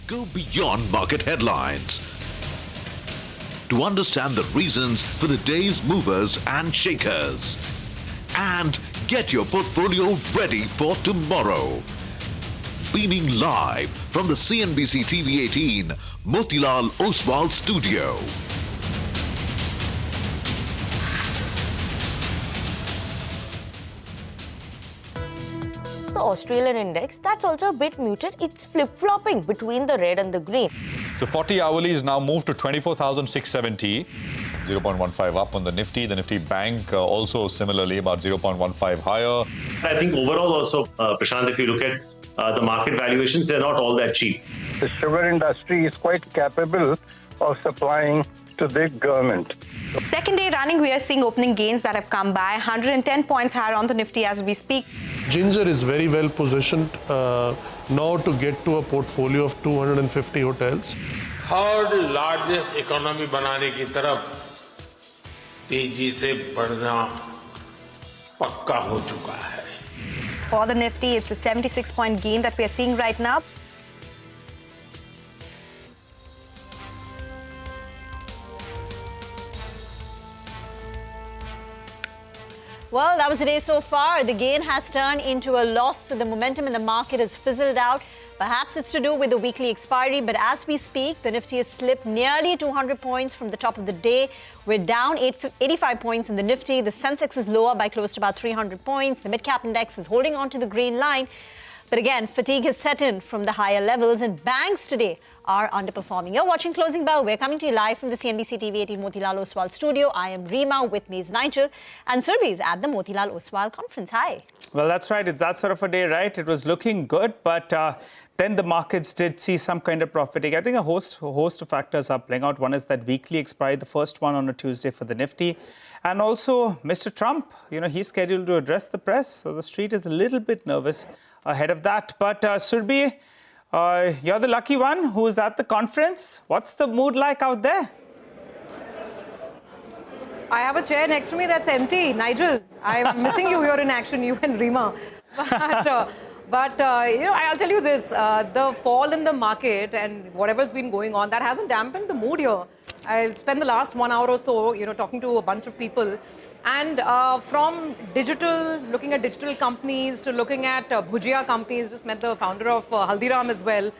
Go beyond market headlines to understand the reasons for the day's movers and shakers. And get your portfolio ready for tomorrow. Beaming live from the CNBC-TV18 Motilal Oswal studio. The Australian index, that's also a bit muted. It's flip-flopping between the red and the green. So 40 hourly is now moved to 24,670, 0.15 up on the Nifty. The Nifty Bank also similarly about 0.15 higher. I think overall also, Prashant, if you look at the market valuations, they're not all that cheap. The sugar industry is quite capable of supplying to the government. Second day running, we are seeing opening gains that have come by 110 points higher on the Nifty as we speak. Ginger is very well positioned now to get to a portfolio of 250 hotels. Third largest economy बनाने की तरफ तेजी से बढ़ना पक्का हो चुका है. For the Nifty, it's a 76-point gain that we are seeing right now. Well, that was the day so far. The gain has turned into a loss, so the momentum in the market has fizzled out. Perhaps it's to do with the weekly expiry, but as we speak, the Nifty has slipped nearly 200 points from the top of the day. We're down 85 points in the Nifty. The sensex is lower by close to about 300 points. The mid-cap index is holding on to the green line. But again, fatigue has set in from the higher levels, and banks today are underperforming. You're watching Closing Bell. We're coming to you live from the CNBC-TV18 Motilal Oswal studio. I am Rima, with me is Nigel, and Surbhi is at the Motilal Oswal conference. Hi. Well, that's right. It's that sort of a day, right? It was looking good, but then the markets did see some kind of profiting. I think a host of factors are playing out. One is that weekly expiry, the first one on a Tuesday for the Nifty. And also, Mr. Trump, he's scheduled to address the press. So the street is a little bit nervous ahead of that. But Surbhi, you're the lucky one who is at the conference. What's the mood like out there? I have a chair next to me that's empty. Nigel, I'm missing you here in action, you and Rima. But I'll tell you this, the fall in the market and whatever's been going on, that hasn't dampened the mood here. I spent the last 1 hour or so, talking to a bunch of people. And from digital, looking at digital companies, to looking at bhujia companies, just met the founder of Haldiram as well,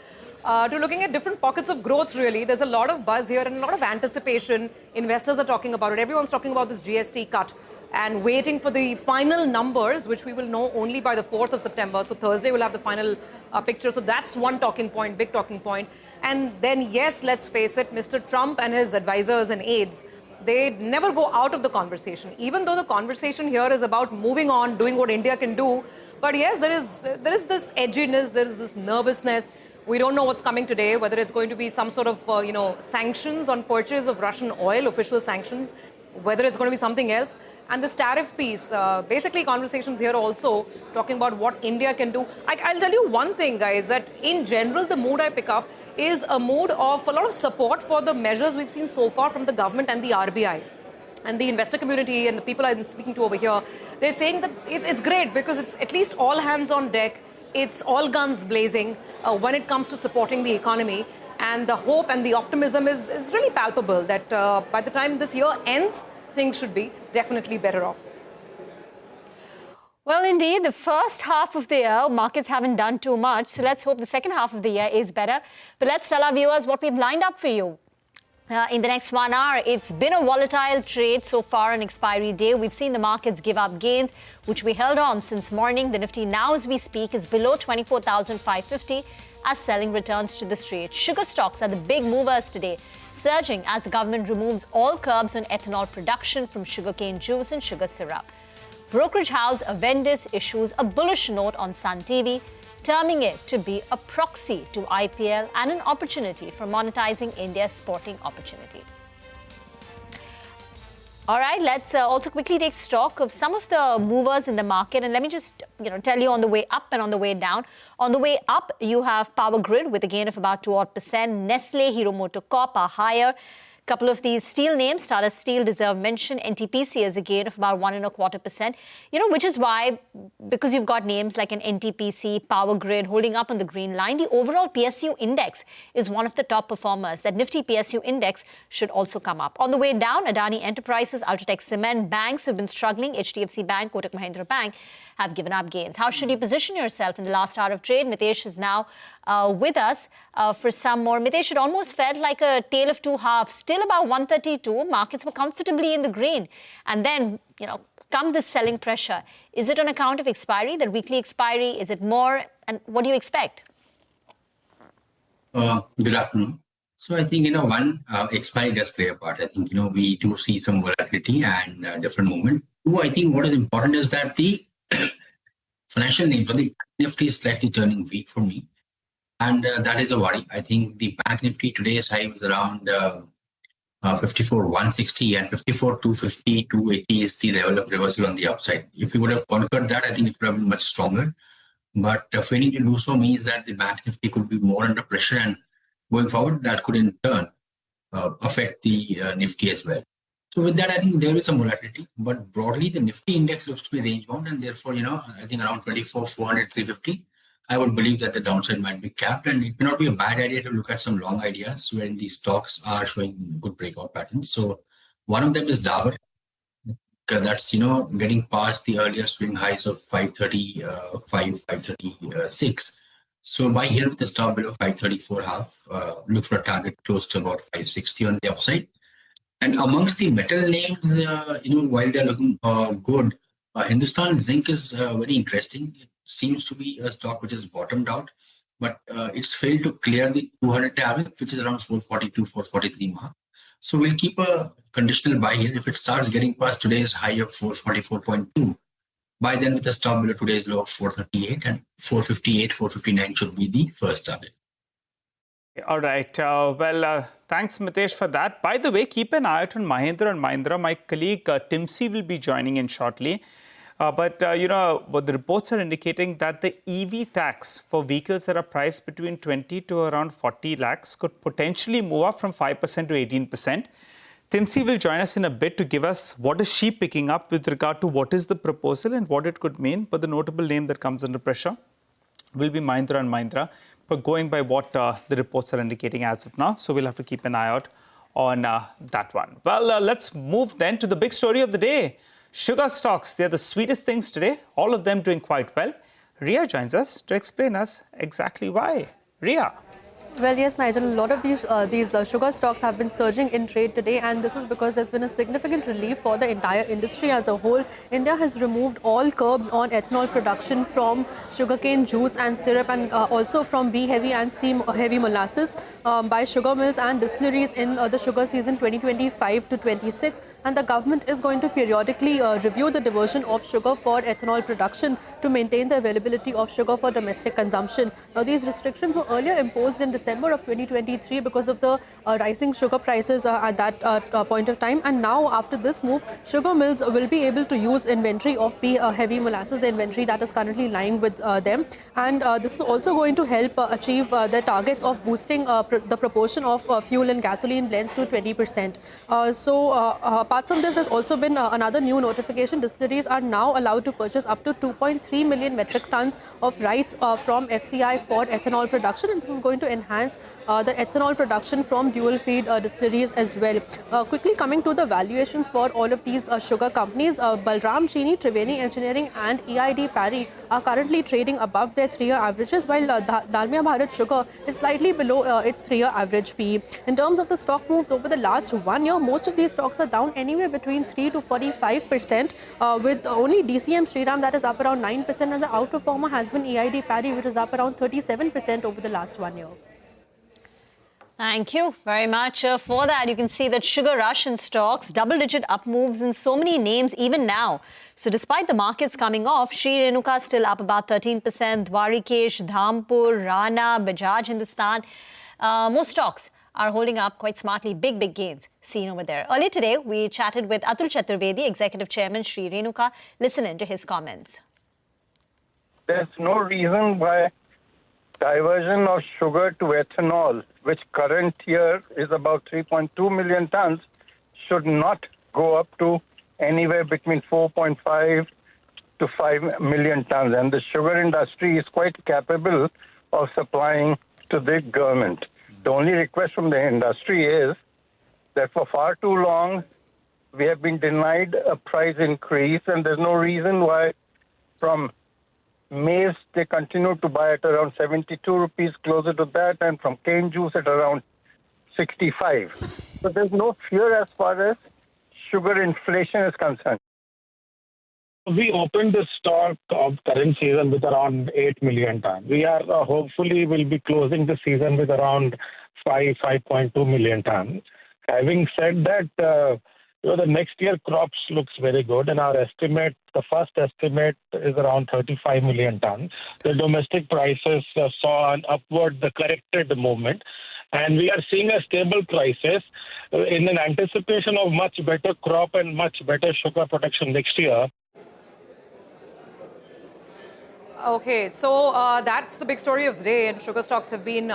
to looking at different pockets of growth, really. There's a lot of buzz here and a lot of anticipation. Investors are talking about it. Everyone's talking about this GST cut and waiting for the final numbers, which we will know only by the 4th of September. So Thursday we'll have the final picture. So that's one talking point, big talking point. And then, yes, let's face it, Mr. Trump and his advisors and aides, they never go out of the conversation, even though the conversation here is about moving on, doing what India can do. But yes, there is this edginess, there is this nervousness. We don't know what's coming today, whether it's going to be some sort of, sanctions on purchase of Russian oil, official sanctions, whether it's going to be something else. And this tariff piece, basically conversations here also talking about what India can do. I'll tell you one thing, guys, that in general, the mood I pick up is a mood of a lot of support for the measures we've seen so far from the government and the RBI. And the investor community and the people I'm speaking to over here, they're saying that it's great because it's at least all hands on deck. It's all guns blazing when it comes to supporting the economy. And the hope and the optimism is really palpable that by the time this year ends, things should be definitely better off. Well, indeed, the first half of the year, markets haven't done too much. So let's hope the second half of the year is better. But let's tell our viewers what we've lined up for you. In the next 1 hour, it's been a volatile trade so far on expiry day. We've seen the markets give up gains, which we held on since morning. The Nifty now, as we speak, is below 24,550 as selling returns to the street. Sugar stocks are the big movers today, surging as the government removes all curbs on ethanol production from sugarcane juice and sugar syrup. Brokerage house Avendus issues a bullish note on Sun TV, terming it to be a proxy to IPL and an opportunity for monetizing India's sporting opportunity. All right, let's also quickly take stock of some of the movers in the market. And let me just, tell you on the way up and on the way down. On the way up, you have Power Grid with a gain of about 2% Nestle, Hero MotoCorp are higher. Couple of these steel names, Tata Steel deserve mention. NTPC has a gain of about 1.25%, which is why, because you've got names like an NTPC, Power Grid holding up on the green line, the overall PSU index is one of the top performers. That Nifty PSU index should also come up. On the way down, Adani Enterprises, Ultratech Cement, banks have been struggling. HDFC Bank, Kotak Mahindra Bank have given up gains. How should you position yourself in the last hour of trade? Mitesh is now with us for some more. Mitesh, it almost felt like a tale of two halves. Still about 132, markets were comfortably in the green. And then, come this selling pressure. Is it on account of expiry, the weekly expiry? Is it more? And what do you expect? Good afternoon. So I think, expiry does play a part. I think, we do see some volatility and different movement. Two, I think what is important is that the financial names, the Nifty is slightly turning weak for me. And that is a worry. I think the Bank Nifty today's high was around 54,160 and 54,250, 280 is the level of reversal on the upside. If we would have conquered that, I think it would have been much stronger. But failing to do so means that the Bank Nifty could be more under pressure, and going forward, that could in turn affect the Nifty as well. So with that, I think there will be some volatility. But broadly, the Nifty index looks to be range bound, and therefore, I think around 24,400, 350. I would believe that the downside might be capped, and it may not be a bad idea to look at some long ideas wherein these stocks are showing good breakout patterns. So one of them is Dabur. That's, getting past the earlier swing highs of 535, 536. So by here with the stop below 534.5, look for a target close to about 560 on the upside. And amongst the metal names, while they're looking good, Hindustan Zinc is very interesting. It seems to be a stock which has bottomed out, but it's failed to clear the 200 target, which is around 442, 443 mark. So we'll keep a conditional buy here. If it starts getting past today's high of 444.2, by then with a stop below today's low of 438 and 458, 459 should be the first target. All right. Thanks, Mitesh, for that. By the way, keep an eye out on Mahindra and Mahindra. My colleague Timsy will be joining in shortly. But what the reports are indicating that the EV tax for vehicles that are priced between 20 to around 40 lakhs could potentially move up from 5% to 18%. Timsy will join us in a bit to give us what is she picking up with regard to what is the proposal and what it could mean. But the notable name that comes under pressure will be Mahindra and Mahindra, but going by what the reports are indicating as of now. So we'll have to keep an eye out on that one. Well, let's move then to the big story of the day. Sugar stocks, they're the sweetest things today, all of them doing quite well. Ria joins us to explain us exactly why. Ria. Well, yes, Nigel, a lot of these sugar stocks have been surging in trade today, and this is because there's been a significant relief for the entire industry as a whole. India has removed all curbs on ethanol production from sugarcane juice and syrup, and also from B heavy and C heavy molasses by sugar mills and distilleries in the sugar season 2025 to 26. And the government is going to periodically review the diversion of sugar for ethanol production to maintain the availability of sugar for domestic consumption. Now, these restrictions were earlier imposed in December of 2023 because of the rising sugar prices at that point of time. And now, after this move, sugar mills will be able to use inventory of B heavy molasses, the inventory that is currently lying with them. And this is also going to help achieve their targets of boosting the proportion of fuel and gasoline blends to 20%. Apart from this, there's also been another new notification. Distilleries are now allowed to purchase up to 2.3 million metric tons of rice from FCI for ethanol production, and this is going to enhance the ethanol production from dual feed distilleries as well. Quickly coming to the valuations for all of these sugar companies, Balram Chini, Triveni Engineering and EID Parry are currently trading above their 3-year averages, while Dalmia Bharat Sugar is slightly below its 3-year average PE. In terms of the stock moves over the last 1 year, most of these stocks are down anywhere between 3 to 45%, with only DCM Shriram that is up around 9%, and the outperformer has been EID Parry, which is up around 37% over the last 1 year. Thank you very much for that. You can see that sugar rush in stocks, double-digit up moves in so many names even now. So despite the markets coming off, Sri Renuka still up about 13%, Dwarikesh, Dhampur, Rana, Bajaj Hindustan. Most stocks are holding up quite smartly. Big gains seen over there. Earlier today, we chatted with Atul Chaturvedi, Executive Chairman, Sri Renuka. Listen in to his comments. There's no reason why diversion of sugar to ethanol, which current year is about 3.2 million tons, should not go up to anywhere between 4.5 to 5 million tons. And the sugar industry is quite capable of supplying to the government. The only request from the industry is that for far too long, we have been denied a price increase, and there's no reason why from maize they continue to buy at around 72 rupees, closer to that, and from cane juice at around 65. So there's no fear as far as sugar inflation is concerned. We opened the stock of current season with around 8 million tons. We are hopefully will be closing the season with around 5.2 million tons. Having said that, the next year crops looks very good, and our estimate, the first estimate is around 35 million tons. The domestic prices saw an upward, the corrected movement, and we are seeing a stable prices in an anticipation of much better crop and much better sugar production next year. Okay, so that's the big story of the day, and sugar stocks have been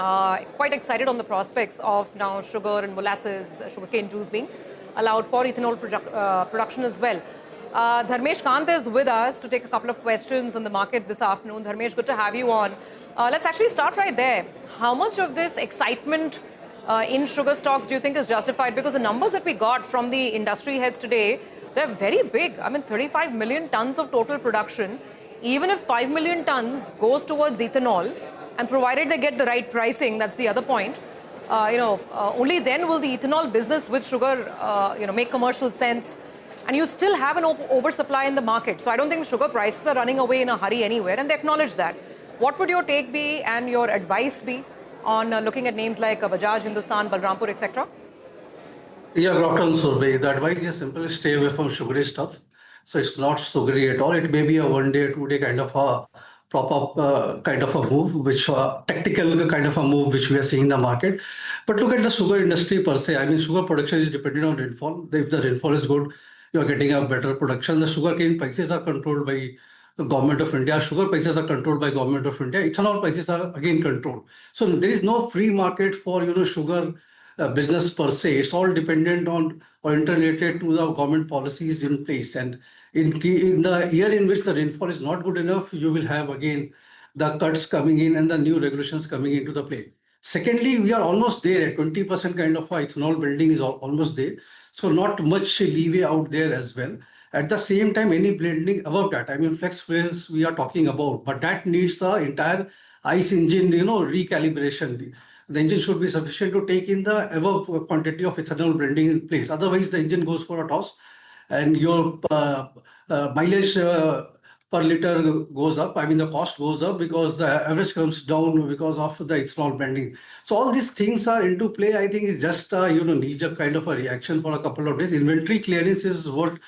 quite excited on the prospects of now sugar and molasses, sugarcane juice being allowed for ethanol production as well. Dharmesh Kant is with us to take a couple of questions on the market this afternoon. Dharmesh, good to have you on. Let's actually start right there. How much of this excitement in sugar stocks do you think is justified? Because the numbers that we got from the industry heads today, they're very big. I mean, 35 million tons of total production. Even if 5 million tons goes towards ethanol, and provided they get the right pricing, that's the other point, only then will the ethanol business with sugar, make commercial sense. And you still have an oversupply in the market. So I don't think sugar prices are running away in a hurry anywhere, and they acknowledge that. What would your take be and your advice be on looking at names like Bajaj, Hindustan, Balrampur, etc.? Yeah, Dr. Survey, the advice is simple: stay away from sugary stuff. So it's not sugary at all. It may be a 1 day, 2 day kind of a prop-up kind of a move, which tactical kind of a move which we are seeing in the market. But look at the sugar industry per se. I mean, sugar production is dependent on rainfall. If the rainfall is good, you are getting a better production. The sugarcane prices are controlled by the government of India. Sugar prices are controlled by government of India. Ethanol prices are again controlled. So there is no free market for sugar business per se. It's all dependent on or interrelated to the government policies in place. And in the year in which the rainfall is not good enough, you will have again the cuts coming in and the new regulations coming into the play. Secondly, we are almost there at 20% kind of ethanol blending is almost there. So not much leeway out there as well. At the same time, any blending above that, I mean, flex fuels we are talking about, but that needs the entire ICE engine, recalibration. The engine should be sufficient to take in the above quantity of ethanol blending in place. Otherwise, the engine goes for a toss and your mileage per liter goes up. I mean, the cost goes up because the average comes down because of the ethanol blending. So all these things are into play. I think it's just a, knee-jerk kind of a reaction for a couple of days. Inventory clearance is what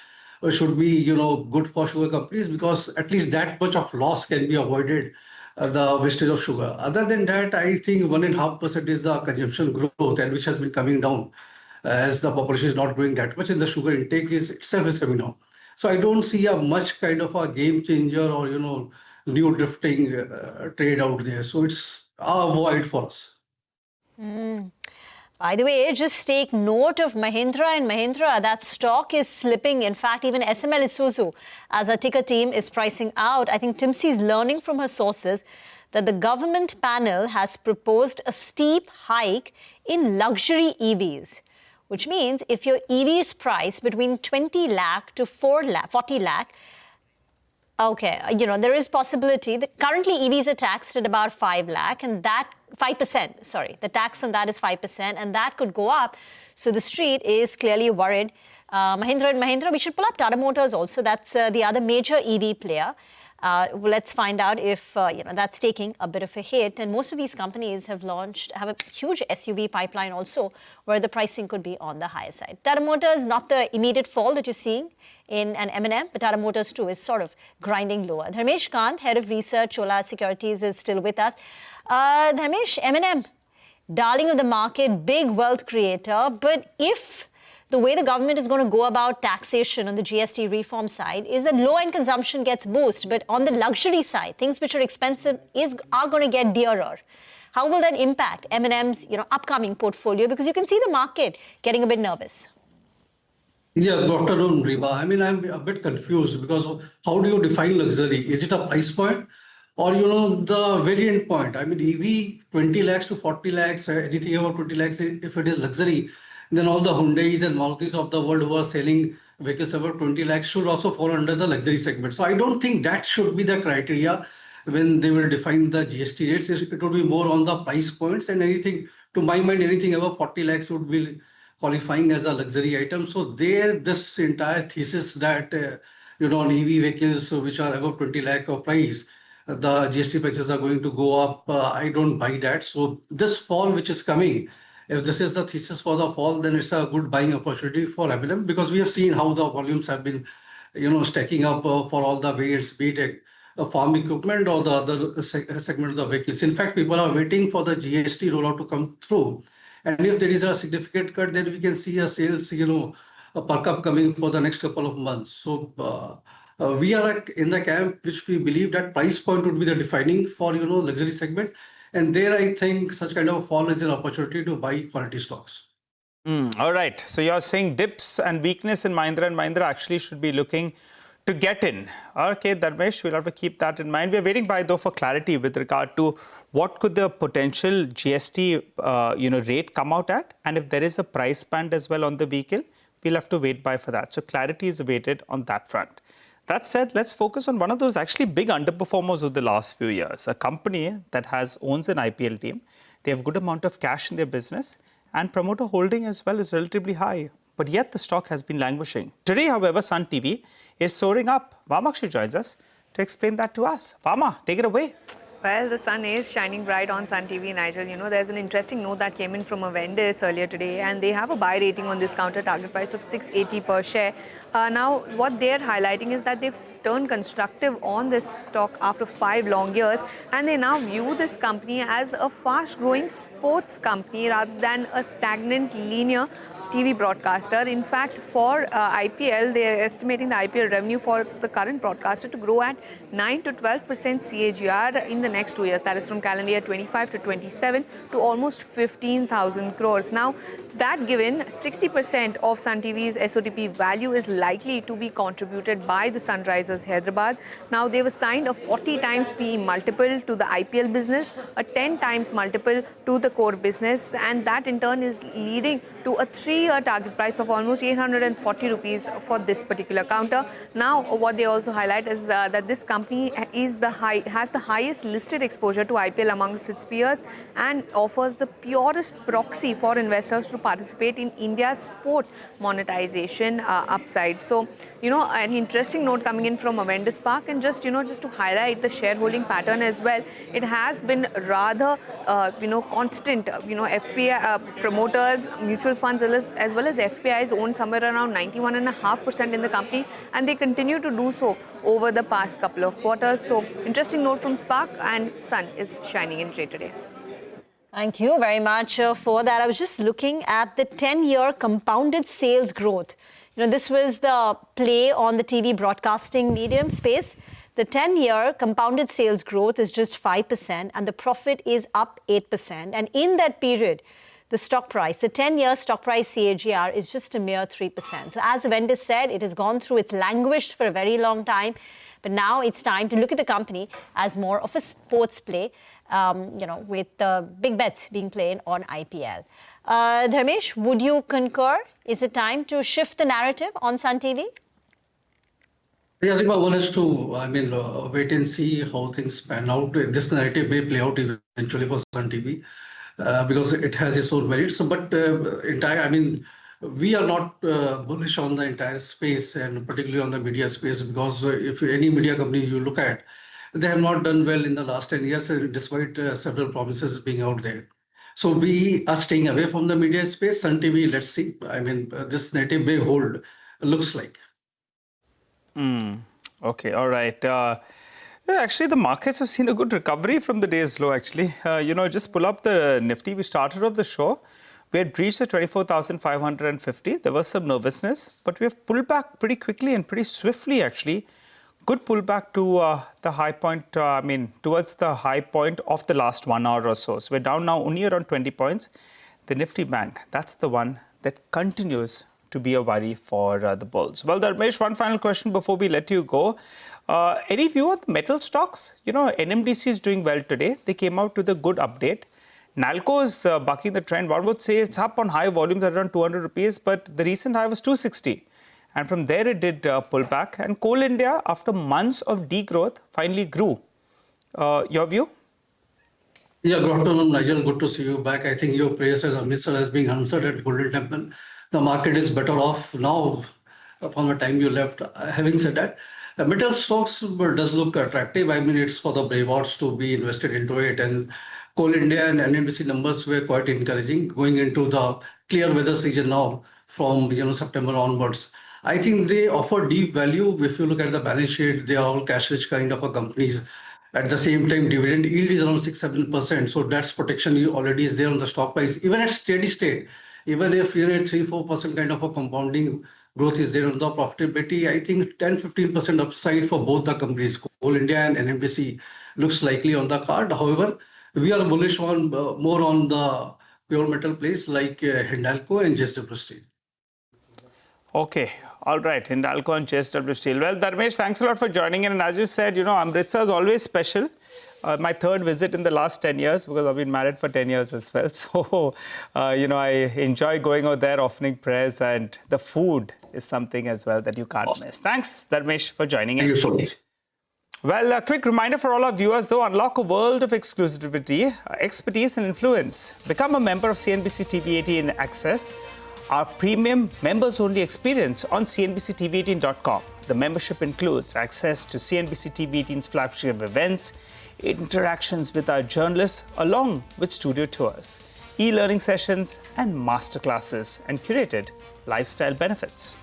should be, good for sugar companies, because at least that much of loss can be avoided. The wastage of sugar. Other than that, I think 1.5% is the consumption growth, and which has been coming down as the population is not growing that much, and the sugar intake itself is coming down. So I don't see a much kind of a game changer or new drifting trade out there. So it's a void for us. By the way, just take note of Mahindra and Mahindra. That stock is slipping. In fact, even SML Isuzu, as a ticker team, is pricing out. I think Timsy is learning from her sources that the government panel has proposed a steep hike in luxury EVs, which means if your EV is priced between 20 lakh to 40 lakh, okay, there is possibility that currently EVs are taxed at about 5 lakh, and that 5%, sorry, the tax on that is 5%, and that could go up. So the street is clearly worried. Mahindra and Mahindra, we should pull up Tata Motors also. That's the other major EV player. Let's find out if that's taking a bit of a hit. And most of these companies have a huge SUV pipeline also, where the pricing could be on the higher side. Tata Motors, not the immediate fall that you're seeing in an M&M, but Tata Motors too is sort of grinding lower. Dharmesh Kant, head of research, Chola Securities, is still with us. Dharmesh, M&M, darling of the market, big wealth creator, but if the way the government is going to go about taxation on the GST reform side is that low-end consumption gets boosted, but on the luxury side, things which are expensive are going to get dearer. How will that impact M&M's upcoming portfolio? Because you can see the market getting a bit nervous. Yeah, good afternoon, Rima. I mean, I'm a bit confused because how do you define luxury? Is it a price point or, the variant point? I mean, EV 20 lakhs to 40 lakhs, anything above 20 lakhs, if it is luxury, then all the Hyundais and Marutis of the world who are selling vehicles above 20 lakhs should also fall under the luxury segment. So I don't think that should be the criteria when they will define the GST rates. It would be more on the price points, and anything, to my mind, anything above 40 lakhs would be qualifying as a luxury item. So this entire thesis that, on EV vehicles which are above 20 lakh of price, the GST prices are going to go up. I don't buy that. So this fall which is coming, if this is the thesis for the fall, then it's a good buying opportunity for M&M, because we have seen how the volumes have been, stacking up for all the variants, be it farm equipment or the other segment of the vehicles. In fact, people are waiting for the GST rollout to come through. And if there is a significant cut, then we can see a sales, a perk up coming for the next couple of months. So we are in the camp which we believe that price point would be the defining for, luxury segment. And there, I think such kind of a fall is an opportunity to buy quality stocks. All right. So you're saying dips and weakness in Mahindra & Mahindra actually should be looking to get in. Okay, Dharmesh, we'll have to keep that in mind. We're waiting though for clarity with regard to what could the potential GST rate come out at, and if there is a price band as well on the vehicle, we'll have to wait for that. So clarity is awaited on that front. That said, let's focus on one of those actually big underperformers of the last few years, a company that owns an IPL team. They have a good amount of cash in their business, and promoter holding as well is relatively high. But yet the stock has been languishing. Today, however, Sun TV is soaring up. Vamakshi joins us to explain that to us. Vama, take it away. Well, the sun is shining bright on Sun TV, Nigel. There's an interesting note that came in from a vendor earlier today, and they have a buy rating on this counter, target price of 680 per share. Now, what they're highlighting is that they've turned constructive on this stock after 5 long years, and they now view this company as a fast-growing sports company rather than a stagnant, linear TV broadcaster. In fact, for IPL, they are estimating the IPL revenue for the current broadcaster to grow at 9 to 12% CAGR in the next 2 years. That is from calendar year 25 to 27 to almost 15,000 crores. Now, that given 60% of Sun TV's SOTP value is likely to be contributed by the Sunrisers Hyderabad. Now, they've assigned a 40 times PE multiple to the IPL business, a 10 times multiple to the core business, and that in turn is leading to a 3-year target price of almost 840 rupees for this particular counter. Now, what they also highlight is that this company has the highest listed exposure to IPL amongst its peers and offers the purest proxy for investors to participate in India's sport monetization upside. So, an interesting note coming in from Avendus Spark, and just to highlight the shareholding pattern as well, it has been rather, constant. FPI promoters, mutual funds, as well as FPIs own somewhere around 91.5% in the company, and they continue to do so over the past couple of quarters. So, interesting note from Spark, and Sun is shining in trade today. Thank you very much for that. I was just looking at the 10-year compounded sales growth. This was the play on the TV broadcasting medium space. The 10-year compounded sales growth is just 5%, and the profit is up 8%. And in that period, the stock price, the 10-year stock price CAGR is just a mere 3%. So as the vendor said, it has gone through, it's languished for a very long time. But now it's time to look at the company as more of a sports play, with the big bets being played on IPL. Dharmesh, would you concur? Is it time to shift the narrative on Sun TV? Yeah, Rima, one is to, wait and see how things pan out. This narrative may play out eventually for Sun TV because it has its own merits. But we are not bullish on the entire space, and particularly on the media space, because if any media company you look at, they have not done well in the last 10 years, despite several promises being out there. So we are staying away from the media space. Sun TV, let's see. This narrative may hold, looks like. Okay, all right. Actually, the markets have seen a good recovery from the day's low, actually. Just pull up the Nifty. We started off the show We had breached the 24,550. There was some nervousness, but we have pulled back pretty quickly and pretty swiftly, actually. Good pullback to the high point, towards the high point of the last 1 hour or so. So we're down now only around 20 points. The Nifty Bank, that's the one that continues to be a worry for the bulls. Well, Dharmesh, one final question before we let you go. Any view on the metal stocks? You know, NMDC is doing well today. They came out with a good update. Nalco is bucking the trend. One would say it's up on high volumes at around 200 rupees, but the recent high was 260. And from there, it did pull back. And Coal India, after months of degrowth, finally grew. Your view? Yeah, good afternoon, Nigel. Good to see you back. I think your praise as a minister has been answered at Golden Temple. The market is better off now from the time you left. Having said that, metal stocks does look attractive. I mean, it's for the bravehearts to be invested into it. And Coal India and NMDC numbers were quite encouraging going into the clear weather season now from September onwards. I think they offer deep value. If you look at the balance sheet, they are all cash-rich kind of a companies. At the same time, dividend yield is around 6-7%. So that's protection already is there on the stock price. Even at steady state, even if 3-4% kind of a compounding growth is there on the profitability, I think 10-15% upside for both the companies, Coal India and NMDC, looks likely on the card. However, we are bullish on more on the pure metal plays like Hindalco and JSW Steel. Okay. All right. Hindalco and JSW Steel. Well, Dharmesh, thanks a lot for joining in. And as you said, Amritsar is always special. My third visit in the last 10 years because I've been married for 10 years as well. So, I enjoy going out there, offering prayers, and the food is something as well that you can't miss. Thanks, Dharmesh, for joining in. Thank you so much. Well, a quick reminder for all our viewers, though, unlock a world of exclusivity, expertise and influence. Become a member of CNBC-TV18 Access, our premium members-only experience on CNBC-TV18.com. The membership includes access to CNBC-TV18's flagship events, interactions with our journalists along with studio tours, e-learning sessions and masterclasses, and curated lifestyle benefits.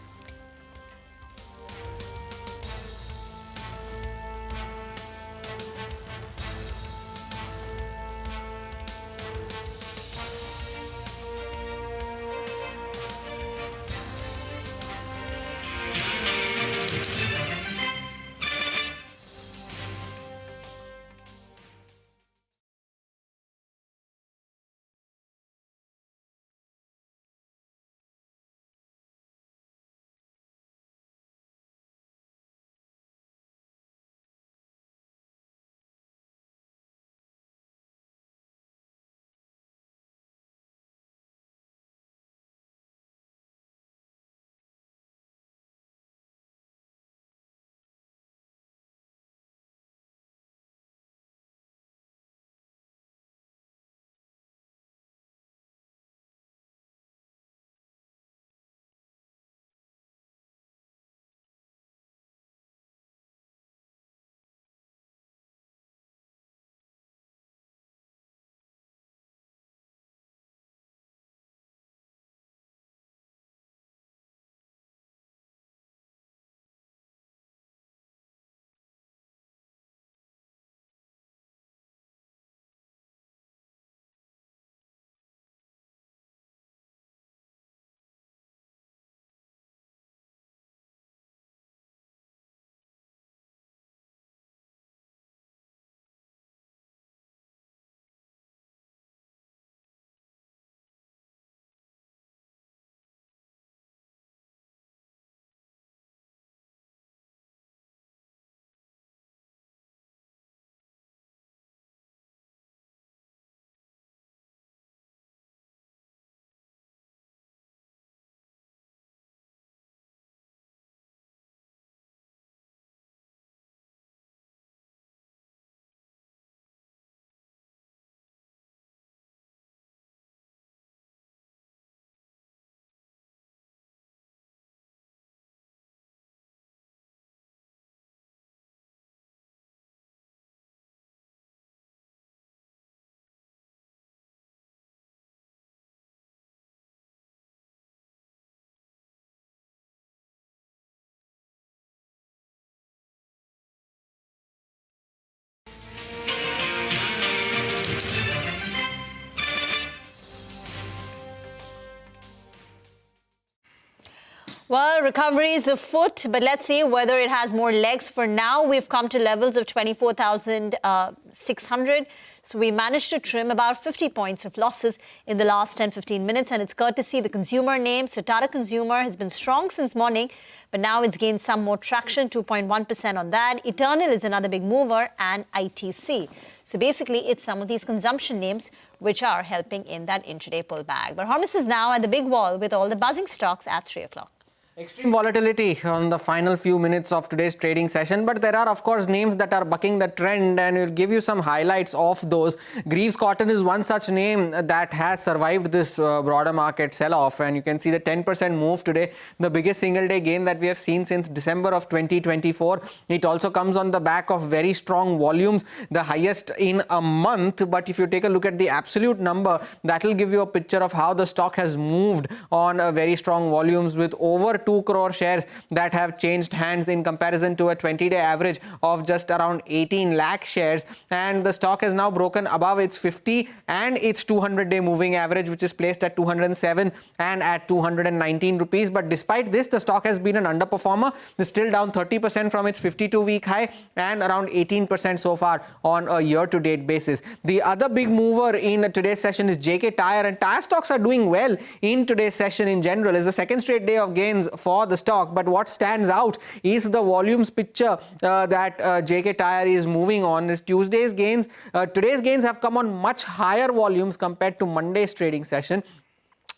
Well, recovery is afoot, but let's see whether it has more legs. For now, we've come to levels of 24,600. So we managed to trim about 50 points of losses in the last 10-15 minutes. And it's courtesy the consumer name. So Tata Consumer has been strong since morning, but now it's gained some more traction, 2.1% on that. Eternal is another big mover, and ITC. So basically, it's some of these consumption names which are helping in that intraday pullback. But Hormus is now at the big wall with all the buzzing stocks at 3 o'clock. Extreme volatility on the final few minutes of today's trading session, but there are of course names that are bucking the trend, and we'll give you some highlights of those. Greaves Cotton is one such name that has survived this broader market sell-off, and you can see the 10% move today, the biggest single day gain that we have seen since December of 2024. It also comes on the back of very strong volumes, the highest in a month. But if you take a look at the absolute number, that will give you a picture of how the stock has moved on very strong volumes, with over 2 crore shares that have changed hands in comparison to a 20-day average of just around 18 lakh shares. And the stock has now broken above its 50 and its 200-day moving average, which is placed at 207 and at 219 rupees. But despite this, the stock has been an underperformer. It's still down 30% from its 52-week high and around 18% so far on a year-to-date basis. The other big mover in today's session is JK Tyre, and tyre stocks are doing well in today's session in general. It's the second straight day of gains for the stock, but what stands out is the volumes picture that JK Tyre is moving on. Is Tuesday's gains. Today's gains have come on much higher volumes compared to Monday's trading session.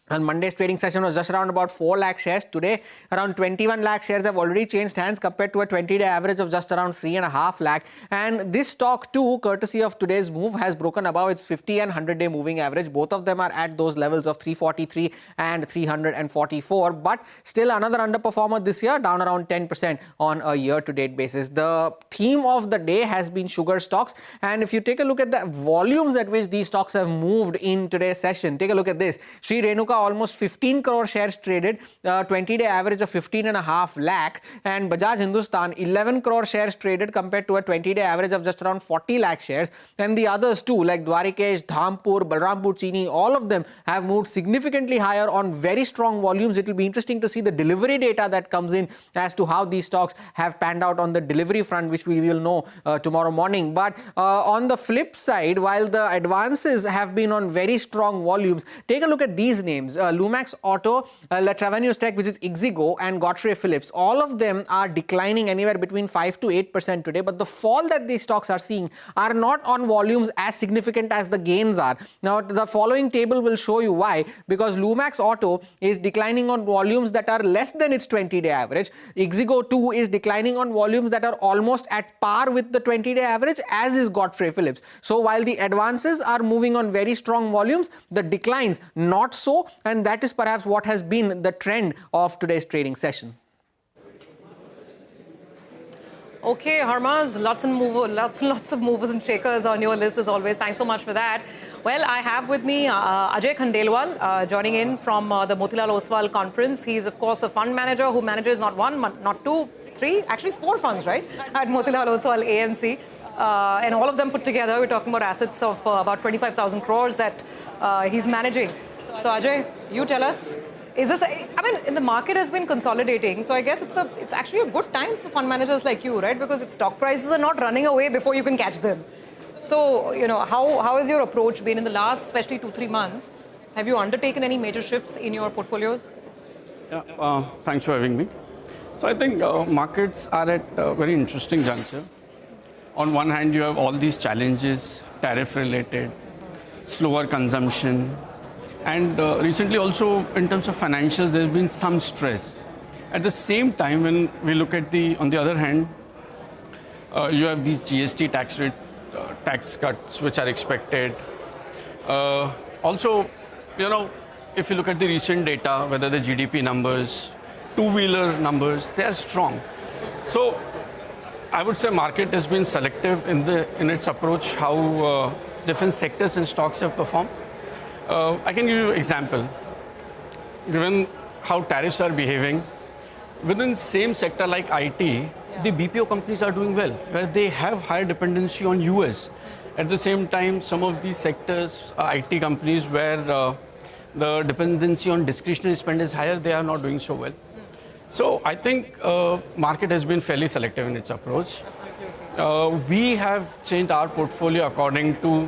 And Monday's trading session was just around about 4 lakh shares. Today, around 21 lakh shares have already changed hands compared to a 20-day average of just around 3.5 lakh. And this stock too, courtesy of today's move, has broken above its 50 and 100-day moving average. Both of them are at those levels of 343 and 344. But still another underperformer this year, down around 10% on a year-to-date basis. The theme of the day has been sugar stocks. And if you take a look at the volumes at which these stocks have moved in today's session, take a look at this. Sri Renuka, almost 15 crore shares traded, 20-day average of 15.5 lakh, and Bajaj Hindustan 11 crore shares traded compared to a 20-day average of just around 40 lakh shares. And the others too, like Dwarikesh, Dhampur, Balrampur Chini, all of them have moved significantly higher on very strong volumes. It will be interesting to see the delivery data that comes in as to how these stocks have panned out on the delivery front, which we will know tomorrow morning. But on the flip side, while the advances have been on very strong volumes, take a look at these names. Lumax Auto, La Travaneus Tech, which is Ixigo, and Godfrey Phillips. All of them are declining anywhere between 5 to 8% today, but the fall that these stocks are seeing are not on volumes as significant as the gains are. Now, the following table will show you why, because Lumax Auto is declining on volumes that are less than its 20-day average. Ixigo 2 is declining on volumes that are almost at par with the 20-day average, as is Godfrey Phillips. So while the advances are moving on very strong volumes, the declines not so. And that is perhaps what has been the trend of today's trading session. Okay, Harmaz, lots and lots of movers and shakers on your list as always. Thanks so much for that. Well, I have with me Ajay Khandelwal joining in from the Motilal Oswal conference. He's of course a fund manager who manages not one, not two, three, actually 4 funds, right, at Motilal Oswal AMC. And all of them put together, we're talking about assets of about 25,000 crores that he's managing. So Ajay, you tell us, is this, the market has been consolidating, so I guess it's actually a good time for fund managers like you, right? Because its stock prices are not running away before you can catch them. So, how has your approach been in the last, especially 2-3 months? Have you undertaken any major shifts in your portfolios? Yeah, thanks for having me. So I think markets are at a very interesting juncture. On one hand, you have all these challenges, tariff-related, slower consumption, and recently also in terms of financials, there's been some stress. At the same time, when we look at on the other hand, you have these GST tax cuts which are expected. Also, if you look at the recent data, whether the GDP numbers, two-wheeler numbers, they are strong. So I would say market has been selective in its approach, how different sectors and stocks have performed. I can give you an example. Given how tariffs are behaving, within same sector like IT, the BPO companies are doing well, where they have higher dependency on US. At the same time, some of these sectors, IT companies where the dependency on discretionary spend is higher, they are not doing so well. So I think market has been fairly selective in its approach. We have changed our portfolio according to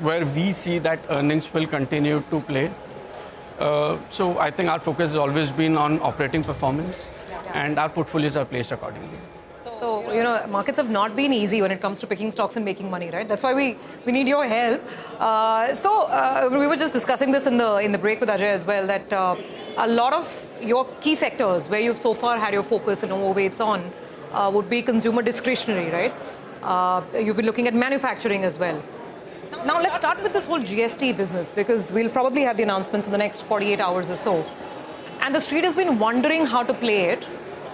where we see that earnings will continue to play. So I think our focus has always been on operating performance, and our portfolios are placed accordingly. So, markets have not been easy when it comes to picking stocks and making money, right? That's why we need your help. We were just discussing this in the break with Ajay as well, that a lot of your key sectors where you've so far had your focus and overweights on would be consumer discretionary, right? You've been looking at manufacturing as well. Now, let's start with this whole GST business, because we'll probably have the announcements in the next 48 hours or so. And the street has been wondering how to play it.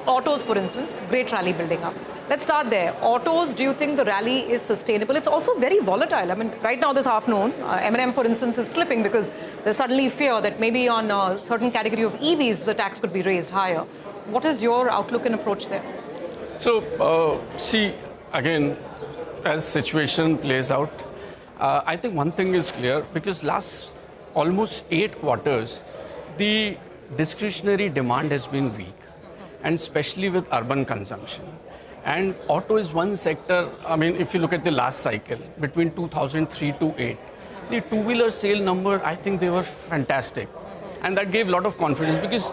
Autos, for instance, great rally building up. Let's start there. Autos, do you think the rally is sustainable? It's also very volatile. I mean, right now this afternoon, M&M, for instance, is slipping because there's suddenly fear that maybe on a certain category of EVs, the tax could be raised higher. What is your outlook and approach there? So, see, again, as situation plays out, I think one thing is clear, because last almost 8 quarters, the discretionary demand has been weak, and especially with urban consumption. And auto is one sector. I mean, if you look at the last cycle, between 2003 to 8, the two-wheeler sale number, I think they were fantastic. And that gave a lot of confidence, because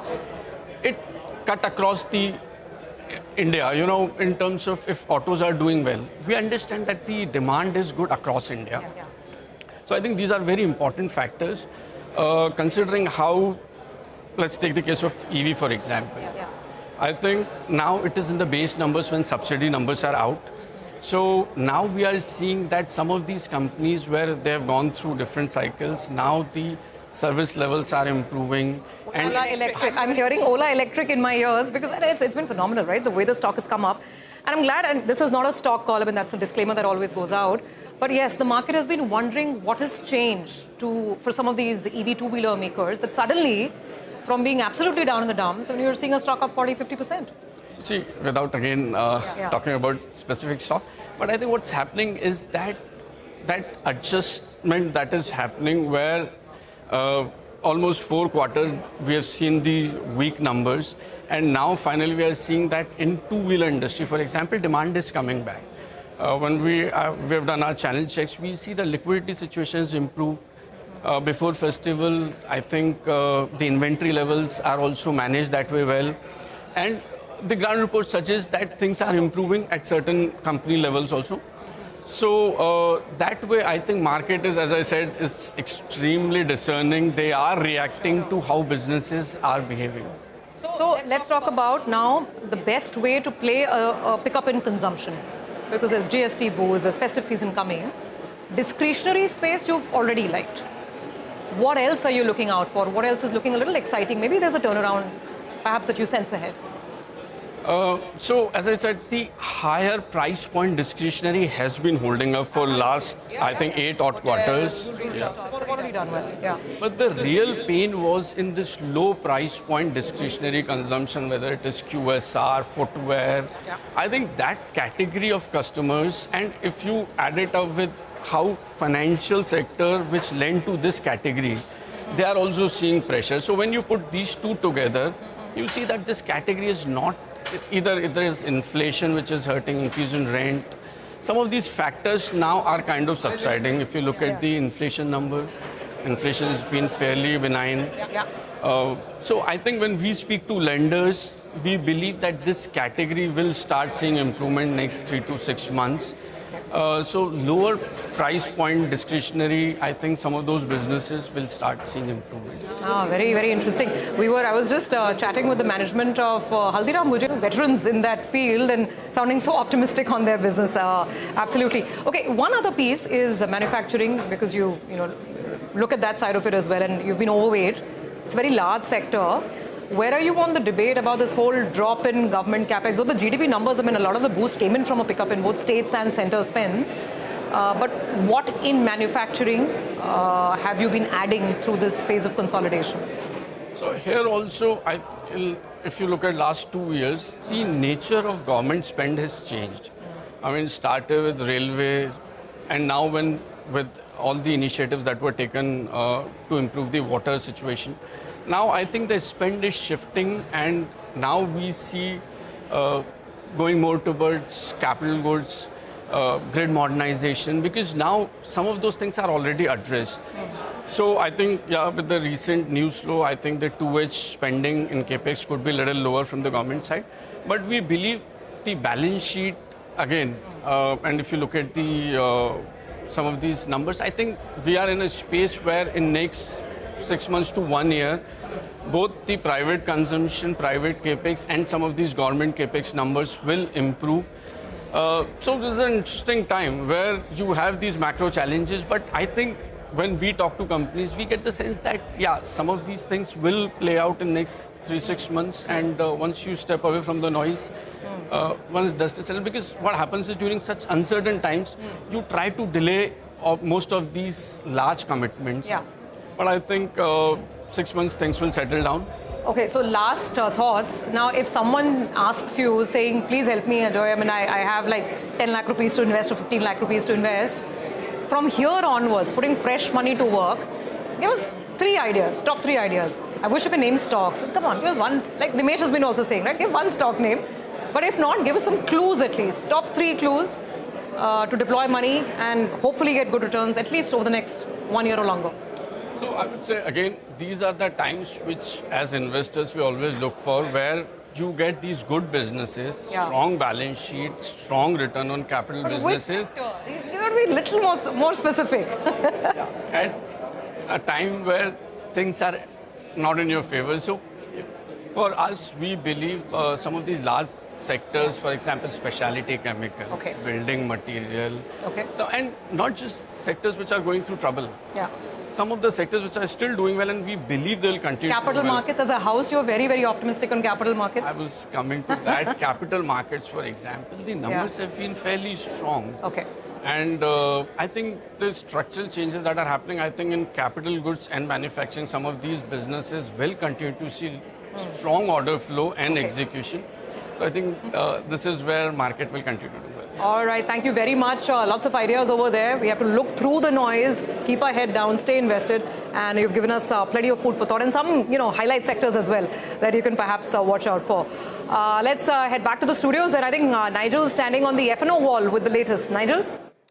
it cut across the India, in terms of if autos are doing well. We understand that the demand is good across India. So I think these are very important factors, considering how, let's take the case of EV, for example. I think now it is in the base numbers when subsidy numbers are out. So now we are seeing that some of these companies where they have gone through different cycles, now the service levels are improving. And Ola Electric. I'm hearing Ola Electric in my ears, because it's been phenomenal, right? The way the stock has come up. And I'm glad, and this is not a stock call, I mean, that's a disclaimer that always goes out. But yes, the market has been wondering what has changed for some of these EV two-wheeler makers, that suddenly, from being absolutely down in the dumps, and you're seeing a stock up 40-50%. See, without again talking about specific stock, but I think what's happening is that adjustment that is happening, where almost 4 quarters we have seen the weak numbers, and now finally we are seeing that in two-wheeler industry, for example, demand is coming back. When we have done our channel checks, we see the liquidity situations improve. Before festival, I think the inventory levels are also managed that way well. And the ground report suggests that things are improving at certain company levels also. So that way, I think market is, as I said, is extremely discerning. They are reacting to how businesses are behaving. So let's talk about now the best way to play a pickup in consumption. Because there's GST boost, there's festive season coming. Discretionary space you've already liked. What else are you looking out for? What else is looking a little exciting? Maybe there's a turnaround, perhaps, that you sense ahead. So, as I said, the higher price point discretionary has been holding up for last, I think, 8 odd quarters. Already done well, But the real pain was in this low price point discretionary consumption, whether it is QSR, footwear. I think that category of customers, and if you add it up with how financial sector which lend to this category, they are also seeing pressure. So when you put these two together, you see that this category is not, either there is inflation which is hurting, increase in rent. Some of these factors now are kind of subsiding. If you look at the inflation number, inflation has been fairly benign. So I think when we speak to lenders, we believe that this category will start seeing improvement next 3 to 6 months. So lower price point discretionary, I think some of those businesses will start seeing improvement. Very, very interesting. I was just chatting with the management of Haldiram Bhujia, veterans in that field, and sounding so optimistic on their business. Absolutely. Okay, one other piece is manufacturing, because you look at that side of it as well, and you've been overweight. It's a very large sector. Where are you on the debate about this whole drop in government capex? So the GDP numbers, I mean, a lot of the boost came in from a pickup in both states and center spends. But what in manufacturing have you been adding through this phase of consolidation? So here also, if you look at last 2 years, the nature of government spend has changed. I mean, started with railway, and now with all the initiatives that were taken to improve the water situation. Now I think the spend is shifting, and now we see going more towards capital goods, grid modernization, because now some of those things are already addressed. So I think, yeah, with the recent news flow, I think the 2H spending in capex could be a little lower from the government side. But we believe the balance sheet, again, and if you look at the some of these numbers, I think we are in a space where in next 6 months to 1 year, both the private consumption, private capex, and some of these government capex numbers will improve. So this is an interesting time where you have these macro challenges, but I think when we talk to companies, we get the sense that, yeah, some of these things will play out in next 3-6 months, and once you step away from the noise, once dust is settled, because what happens is during such uncertain times, you try to delay most of these large commitments. Yeah. But I think 6 months things will settle down. Okay, so last thoughts. Now, if someone asks you saying, please help me, Ajoy, I mean, I have like 10 lakh rupees to invest or 15 lakh rupees to invest. From here onwards, putting fresh money to work, give us 3 ideas, top 3 ideas. I wish you could name stocks. Come on, give us one, like Nimesh has been also saying, right? Give one stock name. But if not, give us some clues at least. Top 3 clues to deploy money and hopefully get good returns, at least over the next 1 year or longer. So I would say, again, these are the times which, as investors, we always look for, where you get these good businesses, strong balance sheet, strong return on capital businesses. You got to be a little more specific. At a time where things are not in your favor. So for us, we believe some of these large sectors, for example, specialty chemical, building material. So, and not just sectors which are going through trouble. Yeah. Some of the sectors which are still doing well, and we believe they will continue. Capital markets as a house, you're very, very optimistic on capital markets. I was coming to that. Capital markets, for example, the numbers have been fairly strong. Okay. And I think the structural changes that are happening, I think in capital goods and manufacturing, some of these businesses will continue to see strong order flow and execution. So I think this is where market will continue to do well. All right, thank you very much. Lots of ideas over there. We have to look through the noise, keep our head down, stay invested, and you've given us plenty of food for thought and some, highlight sectors as well that you can perhaps watch out for. Let's head back to the studios, and I think Nigel is standing on the F&O wall with the latest. Nigel?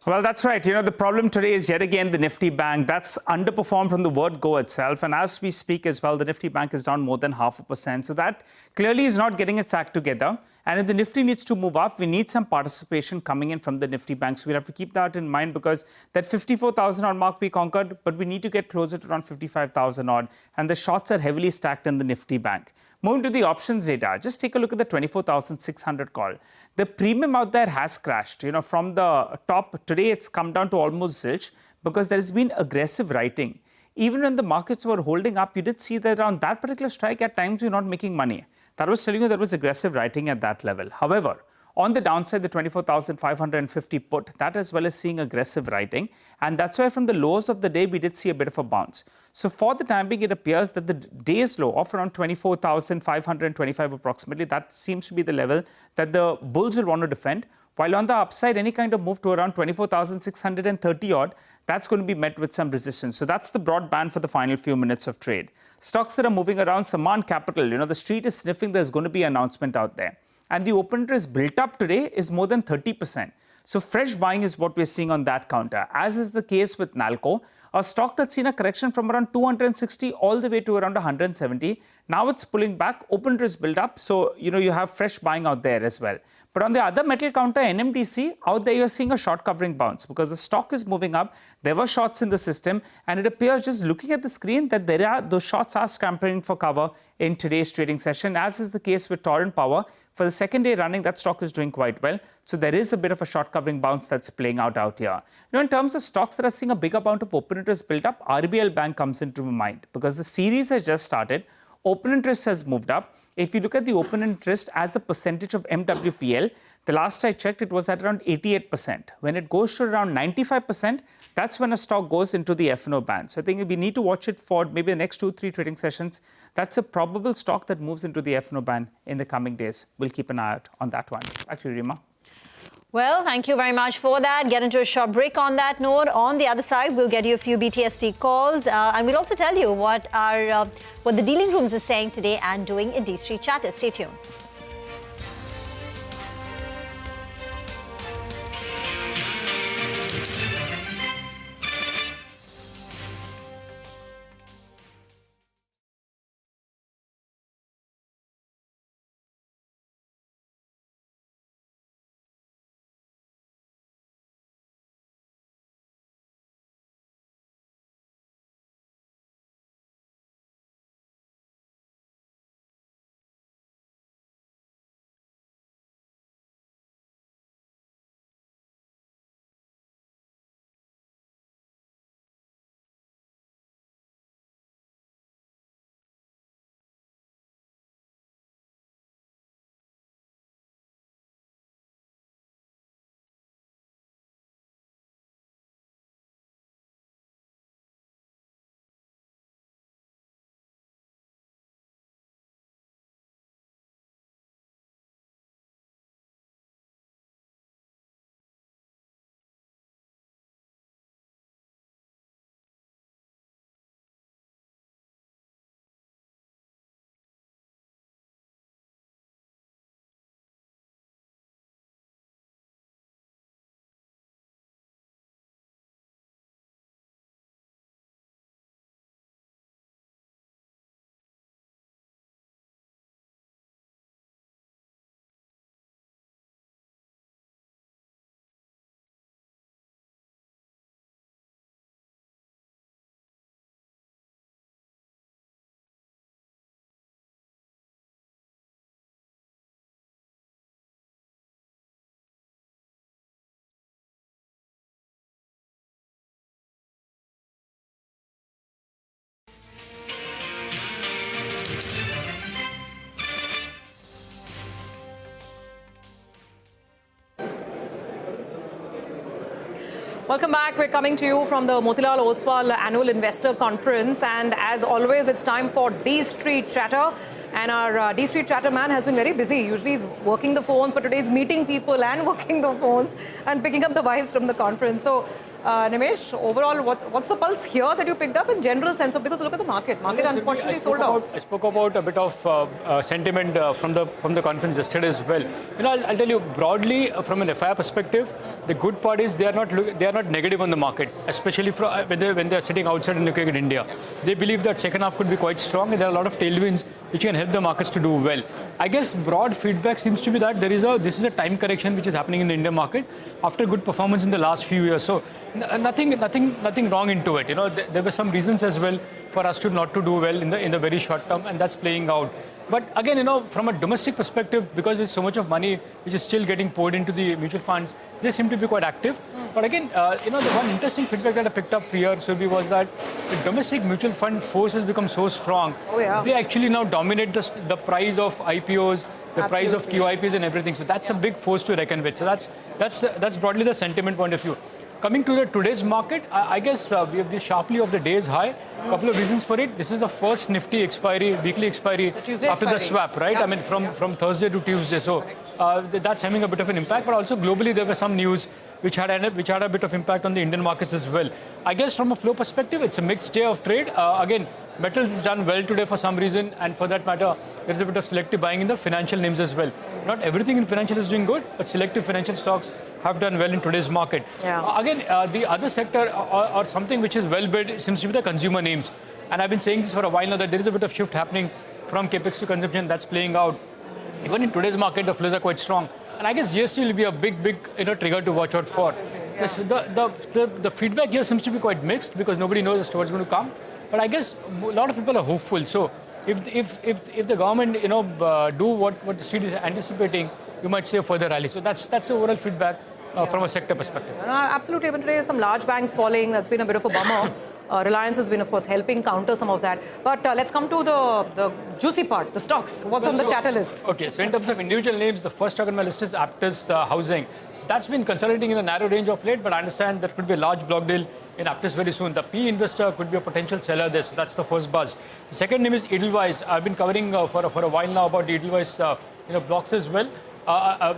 Well, that's right. The problem today is yet again the Nifty Bank. That's underperformed from the word go itself. And as we speak as well, the Nifty Bank is down more than 0.5%. So that clearly is not getting its act together. And if the Nifty needs to move up, we need some participation coming in from the Nifty Bank. So we'll have to keep that in mind, because that 54,000 odd mark we conquered, but we need to get closer to around 55,000 odd. And the shorts are heavily stacked in the Nifty Bank. Moving to the options data, just take a look at the 24,600 call. The premium out there has crashed. From the top, today it's come down to almost zilch because there has been aggressive writing. Even when the markets were holding up, you did see that around that particular strike, at times you're not making money. That was telling you there was aggressive writing at that level. However, on the downside, the 24,550 put, that as well as seeing aggressive writing. And that's why from the lows of the day, we did see a bit of a bounce. So for the time being, it appears that the day's low of around 24,525 approximately, that seems to be the level that the bulls will want to defend. While on the upside, any kind of move to around 24,630 odd, that's going to be met with some resistance. So that's the broad band for the final few minutes of trade. Stocks that are moving around, Saman Capital, the street is sniffing there's going to be an announcement out there. And the open interest built up today is more than 30%. So fresh buying is what we're seeing on that counter, as is the case with Nalco, a stock that's seen a correction from around 260 all the way to around 170. Now it's pulling back, open interest build up. So, you have fresh buying out there as well. But on the other metal counter, NMDC, out there you're seeing a short covering bounce because the stock is moving up. There were shorts in the system, and it appears just looking at the screen that those shorts are scampering for cover in today's trading session, as is the case with Torrent Power. For the second day running, that stock is doing quite well. So there is a bit of a short covering bounce that's playing out here. In terms of stocks that are seeing a big amount of open interest build up, RBL Bank comes into my mind because the series has just started. Open interest has moved up. If you look at the open interest as a percentage of MWPL, the last I checked, it was at around 88%. When it goes to around 95%, that's when a stock goes into the F&O band. So I think we need to watch it for maybe the next 2-3 trading sessions. That's a probable stock that moves into the F&O band in the coming days. We'll keep an eye out on that one. Back to you, Rima. Well, thank you very much for that. Get into a short break on that note. On the other side, we'll get you a few BTST calls. And we'll also tell you what our what the dealing rooms are saying today and doing in D Street Chatter. Stay tuned. Welcome back. We're coming to you from the Motilal Oswal Annual Investor Conference. And as always, it's time for D Street Chatter. And our D Street Chatter man has been very busy. Usually he's working the phones, but today he's meeting people and working the phones and picking up the vibes from the conference. So, Nimesh, overall, what's the pulse here that you picked up in general sense of, because look at the market. Market unfortunately sold out. I spoke about a bit of sentiment from the conference yesterday as well. I'll tell you broadly from an FII perspective, the good part is they are not negative on the market, especially when they are sitting outside and looking at India. They believe that second half could be quite strong, and there are a lot of tailwinds which can help the markets to do well. I guess broad feedback seems to be that this is a time correction which is happening in the Indian market after good performance in the last few years. So nothing wrong into it. There were some reasons as well for us not to do well in the very short term, and that's playing out. But again, from a domestic perspective, because there's so much of money which is still getting poured into the mutual funds, they seem to be quite active. But again, the one interesting feedback that I picked up here, Surbi, was that the domestic mutual fund force has become so strong. Oh, yeah. They actually now dominate the price of IPOs, the price of QIPs and everything. So that's a big force to reckon with. So that's broadly the sentiment point of view. Coming to today's market, I guess we have been sharply off the day's high. A couple of reasons for it. This is the first Nifty expiry, weekly expiry after the swap, right? I mean, from Thursday to Tuesday. So that's having a bit of an impact. But also globally, there were some news which had a bit of impact on the Indian markets as well. I guess from a flow perspective, it's a mixed day of trade. Again, metals is done well today for some reason, and for that matter, there's a bit of selective buying in the financial names as well. Not everything in financial is doing good, but selective financial stocks have done well in today's market. Yeah. Again, the other sector or something which is well bid seems to be the consumer names. And I've been saying this for a while now that there is a bit of shift happening from capex to consumption. That's playing out. Even in today's market, the flows are quite strong. And I guess GST will be a big trigger to watch out for. Yeah. The feedback here seems to be quite mixed because nobody knows as to what's going to come. But I guess a lot of people are hopeful. So if the government do what the street is anticipating, you might see a further rally. So that's the overall feedback from a sector perspective. Absolutely. Even today, some large banks falling. That's been a bit of a bummer. Reliance has been, of course, helping counter some of that. But let's come to the juicy part, the stocks. What's on the chatter list? Okay, so in terms of individual names, the first stock on my list is Aptus Housing. That's been consolidating in a narrow range of late, but I understand there could be a large block deal in Aptus very soon. The PE investor could be a potential seller there, so that's the first buzz. The second name is Edelweiss. I've been covering for a while now about the Edelweiss blocks as well.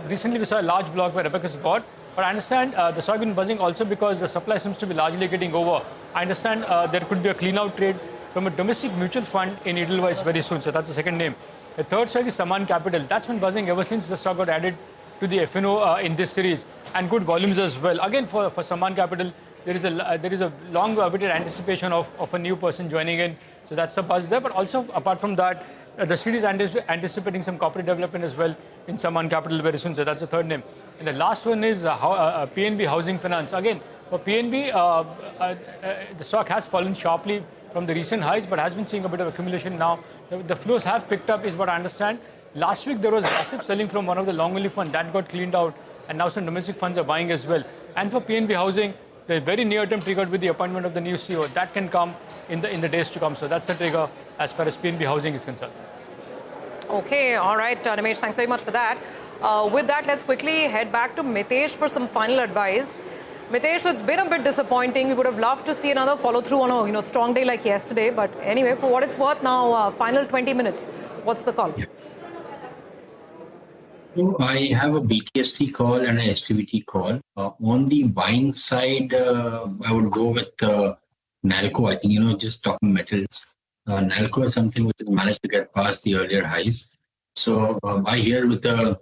Recently, we saw a large block where Abacus bought. But I understand the stock has been buzzing also because the supply seems to be largely getting over. I understand there could be a clean out trade from a domestic mutual fund in Edelweiss very soon. So that's the second name. The third stock is Saman Capital. That's been buzzing ever since the stock got added to the FNO in this series, and good volumes as well. Again, for Saman Capital, there is a long-awaited anticipation of a new person joining in. So that's a buzz there. But also, apart from that, the street is anticipating some corporate development as well in Saman Capital very soon. So that's the third name. And the last one is PNB Housing Finance. Again, for PNB, the stock has fallen sharply from the recent highs, but has been seeing a bit of accumulation now. The flows have picked up, is what I understand. Last week, there was massive selling from one of the long-only funds. That got cleaned out, and now some domestic funds are buying as well. And for PNB Housing, the very near-term triggered with the appointment of the new CEO. That can come in the days to come. So that's the trigger as far as PNB Housing is concerned. Okay, all right, Nimesh, thanks very much for that. With that, let's quickly head back to Mitesh for some final advice. Mitesh, so it's been a bit disappointing. We would have loved to see another follow-through on a strong day like yesterday. But anyway, for what it's worth now, final 20 minutes. What's the call? I have a BTST call and a STVT call. On the buying side, I would go with Nalco. I think, just talking metals. Nalco is something which has managed to get past the earlier highs. So buy here with a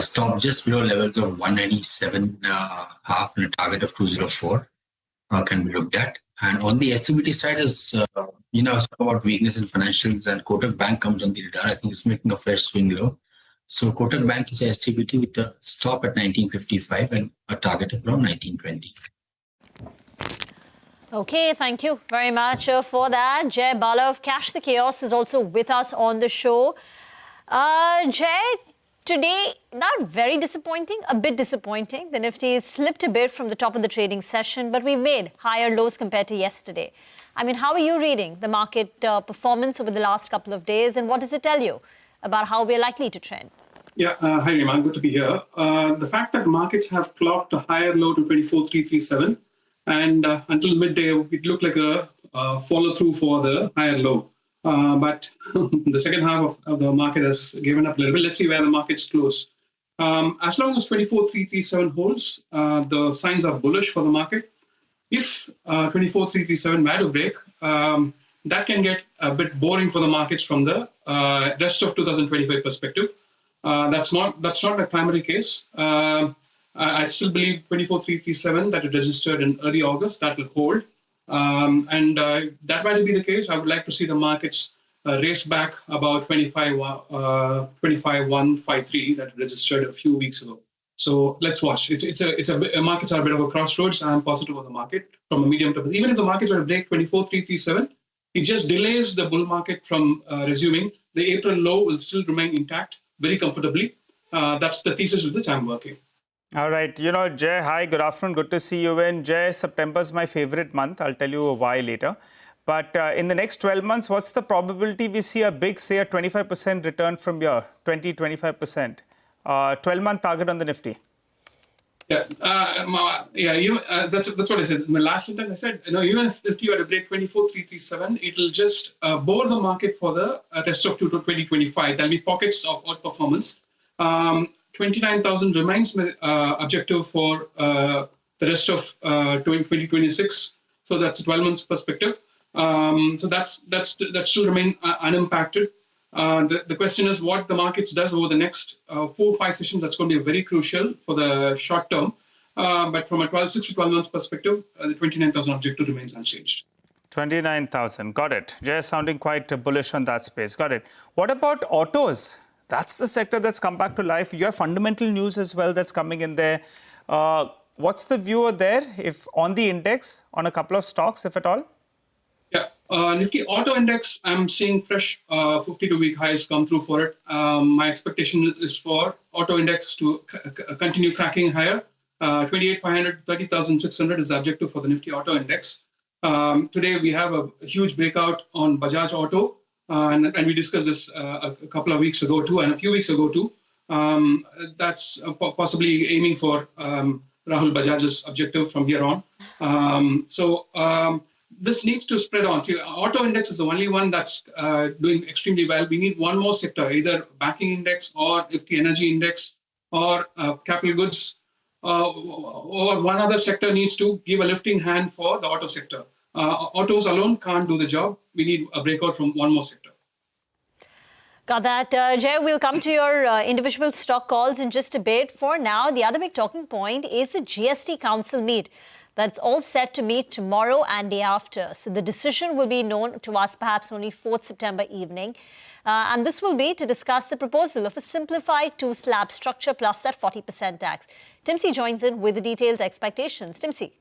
stop just below levels of 197.5 and a target of 204 can be looked at. And on the STVT side is, about weakness in financials, and Kotak Bank comes on the radar. I think it's making a fresh swing low. So Kotak Bank is a STVT with a stop at 1955 and a target of around 1920. Okay, thank you very much for that. Jay Bala of Cash the Chaos is also with us on the show. Jay, today, not very disappointing, a bit disappointing. The Nifty slipped a bit from the top of the trading session, but we made higher lows compared to yesterday. I mean, how are you reading the market performance over the last couple of days, and what does it tell you about how we're likely to trend? Yeah, hi Rima, good to be here. The fact that markets have clocked a higher low to 24,337, and until midday, it looked like a follow-through for the higher low. But the second half of the market has given up a little bit. Let's see where the markets close. As long as 24,337 holds, the signs are bullish for the market. If 24,337 were to break, that can get a bit boring for the markets from the rest of 2025 perspective. That's not my primary case. I still believe 24,337 that it registered in early August, that will hold. And that might be the case. I would like to see the markets race back about 25,153 that registered a few weeks ago. So let's watch. Markets are a bit of a crossroads. I'm positive on the market from a medium term. Even if the markets were to break 24,337, it just delays the bull market from resuming. The April low will still remain intact very comfortably. That's the thesis with which I'm working. All right. Jay, hi, good afternoon. Good to see you in. Jay, September is my favorite month. I'll tell you why later. But in the next 12 months, what's the probability we see a big, say, a 25% return from here, 25%? 12-month target on the Nifty. Yeah, that's what I said. In my last sentence, I said, even if you were to break 24,337, it'll just bore the market for the rest of 2025. There'll be pockets of outperformance. 29,000 remains my objective for the rest of 2026. So that's a 12 months perspective. So that still remain unimpacted. The question is what the markets does over the next 4 or 5 sessions. That's going to be very crucial for the short term. But from a 6 to 12 months perspective, the 29,000 objective remains unchanged. 29,000. Got it. Jay is sounding quite bullish on that space. Got it. What about autos? That's the sector that's come back to life. You have fundamental news as well that's coming in there. What's the view there if on the index, on a couple of stocks, if at all? Yeah, Nifty Auto Index, I'm seeing fresh 52-week highs come through for it. My expectation is for Auto Index to continue cracking higher. 28,500, 30,600 is the objective for the Nifty Auto Index. Today, we have a huge breakout on Bajaj Auto. And we discussed this a couple of weeks ago too, and a few weeks ago too. That's possibly aiming for Rahul Bajaj's objective from here on. This needs to spread on. See, Auto Index is the only one that's doing extremely well. We need one more sector, either banking index or Nifty Energy Index or capital goods, or one other sector needs to give a lifting hand for the auto sector. Autos alone can't do the job. We need a breakout from one more sector. Got that. Jay, we'll come to your individual stock calls in just a bit. For now, the other big talking point is the GST Council meet. That's all set to meet tomorrow and day after. So the decision will be known to us perhaps only 4th September evening. And this will be to discuss the proposal of a simplified two-slab structure plus that 40% tax. Timsy joins in with the details, expectations. Timsy.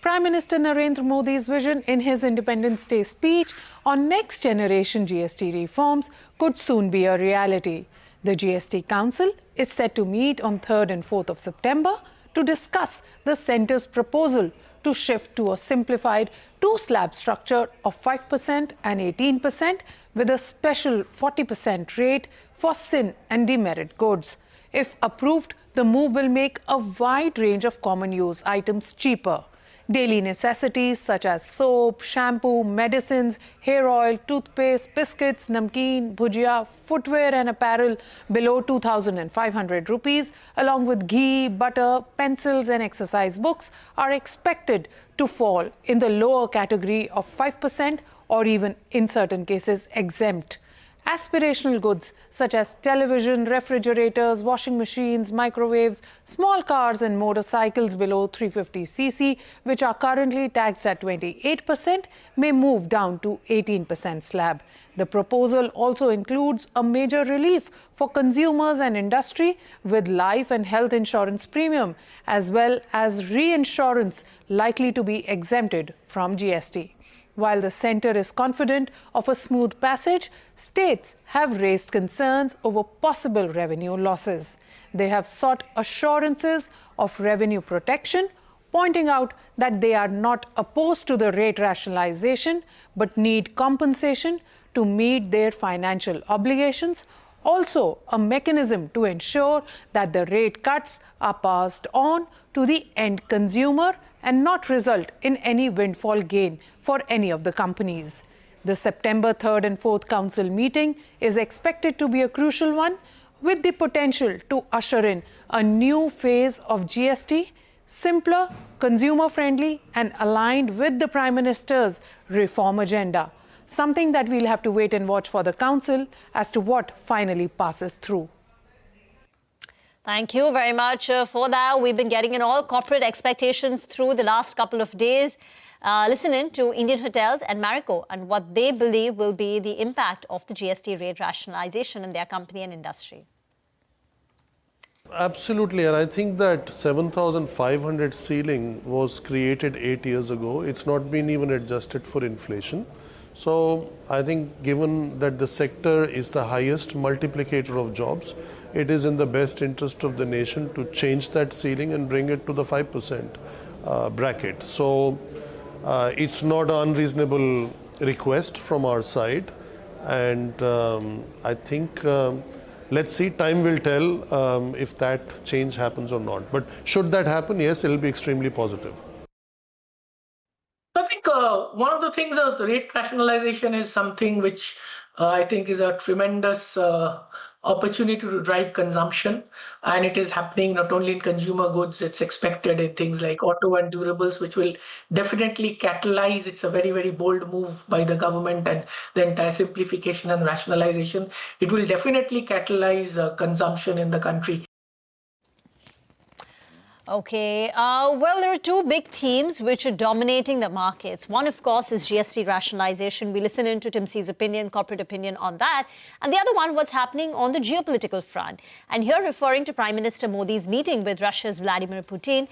Prime Minister Narendra Modi's vision in his Independence Day speech on next generation GST reforms could soon be a reality. The GST Council is set to meet on 3rd and 4th of September to discuss the centre's proposal to shift to a simplified two-slab structure of 5% and 18% with a special 40% rate for sin and demerit goods. If approved, the move will make a wide range of common use items cheaper. Daily necessities such as soap, shampoo, medicines, hair oil, toothpaste, biscuits, namkeen, bhujia, footwear and apparel below 2,500 rupees, along with ghee, butter, pencils and exercise books are expected to fall in the lower category of 5% or even in certain cases exempt. Aspirational goods such as television, refrigerators, washing machines, microwaves, small cars and motorcycles below 350cc, which are currently taxed at 28%, may move down to 18% slab. The proposal also includes a major relief for consumers and industry with life and health insurance premium, as well as reinsurance likely to be exempted from GST. While the centre is confident of a smooth passage, states have raised concerns over possible revenue losses. They have sought assurances of revenue protection, pointing out that they are not opposed to the rate rationalization but need compensation to meet their financial obligations. Also, a mechanism to ensure that the rate cuts are passed on to the end consumer and not result in any windfall gain for any of the companies. The September 3rd and 4th Council meeting is expected to be a crucial one, with the potential to usher in a new phase of GST, simpler, consumer-friendly and aligned with the Prime Minister's reform agenda. Something that we'll have to wait and watch for the Council as to what finally passes through. Thank you very much for that. We've been getting in all corporate expectations through the last couple of days. Listen in to Indian Hotels and Marico and what they believe will be the impact of the GST rate rationalization in their company and industry. Absolutely, and I think that 7,500 ceiling was created 8 years ago. It's not been even adjusted for inflation. So I think given that the sector is the highest multiplicator of jobs, it is in the best interest of the nation to change that ceiling and bring it to the 5% bracket. So it's not an unreasonable request from our side, and I think let's see, time will tell if that change happens or not. But should that happen, yes, it will be extremely positive. I think one of the things is rate rationalization is something which I think is a tremendous opportunity to drive consumption, and it is happening not only in consumer goods, it's expected in things like auto and durables, which will definitely catalyze. It's a very, very bold move by the government and the entire simplification and rationalization. It will definitely catalyze consumption in the country. Okay, well, there are two big themes which are dominating the markets. One, of course, is GST rationalization. We listen into Timsy's opinion, corporate opinion on that. And the other one, what's happening on the geopolitical front. And here, referring to Prime Minister Modi's meeting with Russia's Vladimir Putin,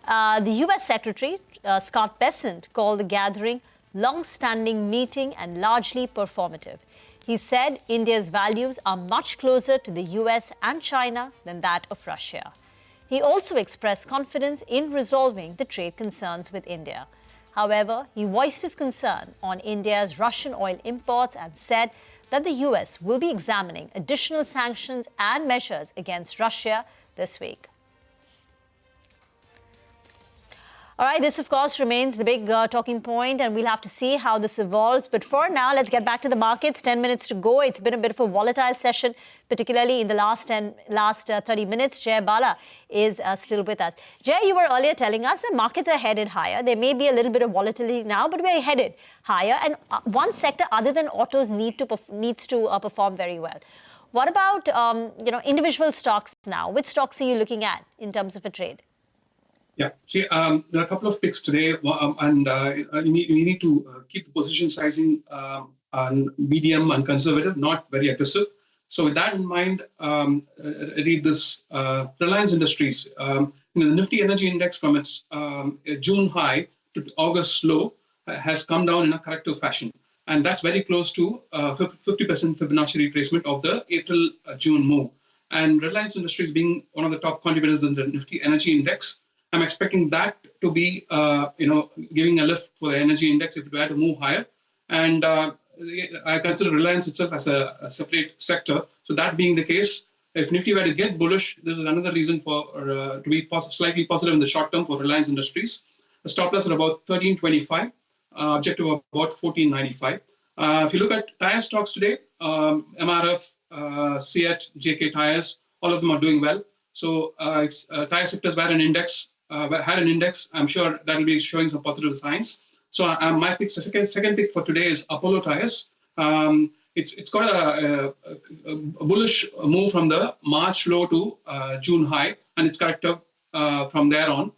the US Secretary, Scott Bessent, called the gathering long-standing meeting and largely performative. He said India's values are much closer to the US and China than that of Russia. He also expressed confidence in resolving the trade concerns with India. However, he voiced his concern on India's Russian oil imports and said that the US will be examining additional sanctions and measures against Russia this week. All right, this of course remains the big talking point, and we'll have to see how this evolves. But for now, let's get back to the markets. 10 minutes to go. It's been a bit of a volatile session, particularly in the last 30 minutes. Jay Bala is still with us. Jay, you were earlier telling us that markets are headed higher. There may be a little bit of volatility now, but we're headed higher. And one sector other than autos needs to perform very well. What about individual stocks now? Which stocks are you looking at in terms of a trade? Yeah, see, there are a couple of picks today, and you need to keep the position sizing medium and conservative, not very aggressive. So with that in mind, read this Reliance Industries. The Nifty Energy Index from its June high to August low has come down in a corrective fashion. And that's very close to 50% Fibonacci retracement of the April-June move. And Reliance Industries being one of the top contributors in the Nifty Energy Index, I'm expecting that to be, giving a lift for the energy index if it were to move higher. And I consider Reliance itself as a separate sector. So that being the case, if Nifty were to get bullish, this is another reason for to be slightly positive in the short term for Reliance Industries. A stop loss at about 1325, objective of about 1495. If you look at tire stocks today, MRF, CEAT, JK Tires, all of them are doing well. So if tire sectors were an index, had an index, I'm sure that will be showing some positive signs. So my pick, second pick for today is Apollo Tires. It's got a bullish move from the March low to June high, and it's corrected from there on.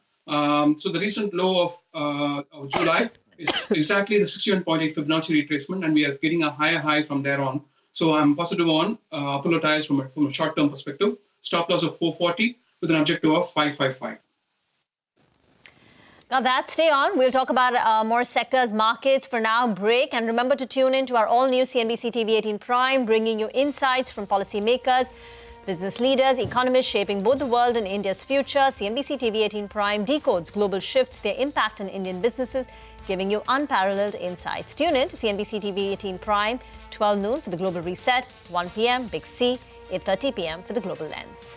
So the recent low of July is exactly the 61.8 Fibonacci retracement, and we are getting a higher high from there on. So I'm positive on Apollo Tires from a short-term perspective. Stop loss of 440 with an objective of 555. Now that, stay on. We'll talk about more sectors, markets. For now, break. And remember to tune in to our all-new CNBC TV18 Prime, bringing you insights from policymakers, business leaders, economists shaping both the world and India's future. CNBC TV18 Prime decodes global shifts, their impact on Indian businesses, giving you unparalleled insights. Tune in to CNBC TV18 Prime, 12 noon for the Global Reset, 1 p.m. Big C, 8:30 p.m. for the Global Lens.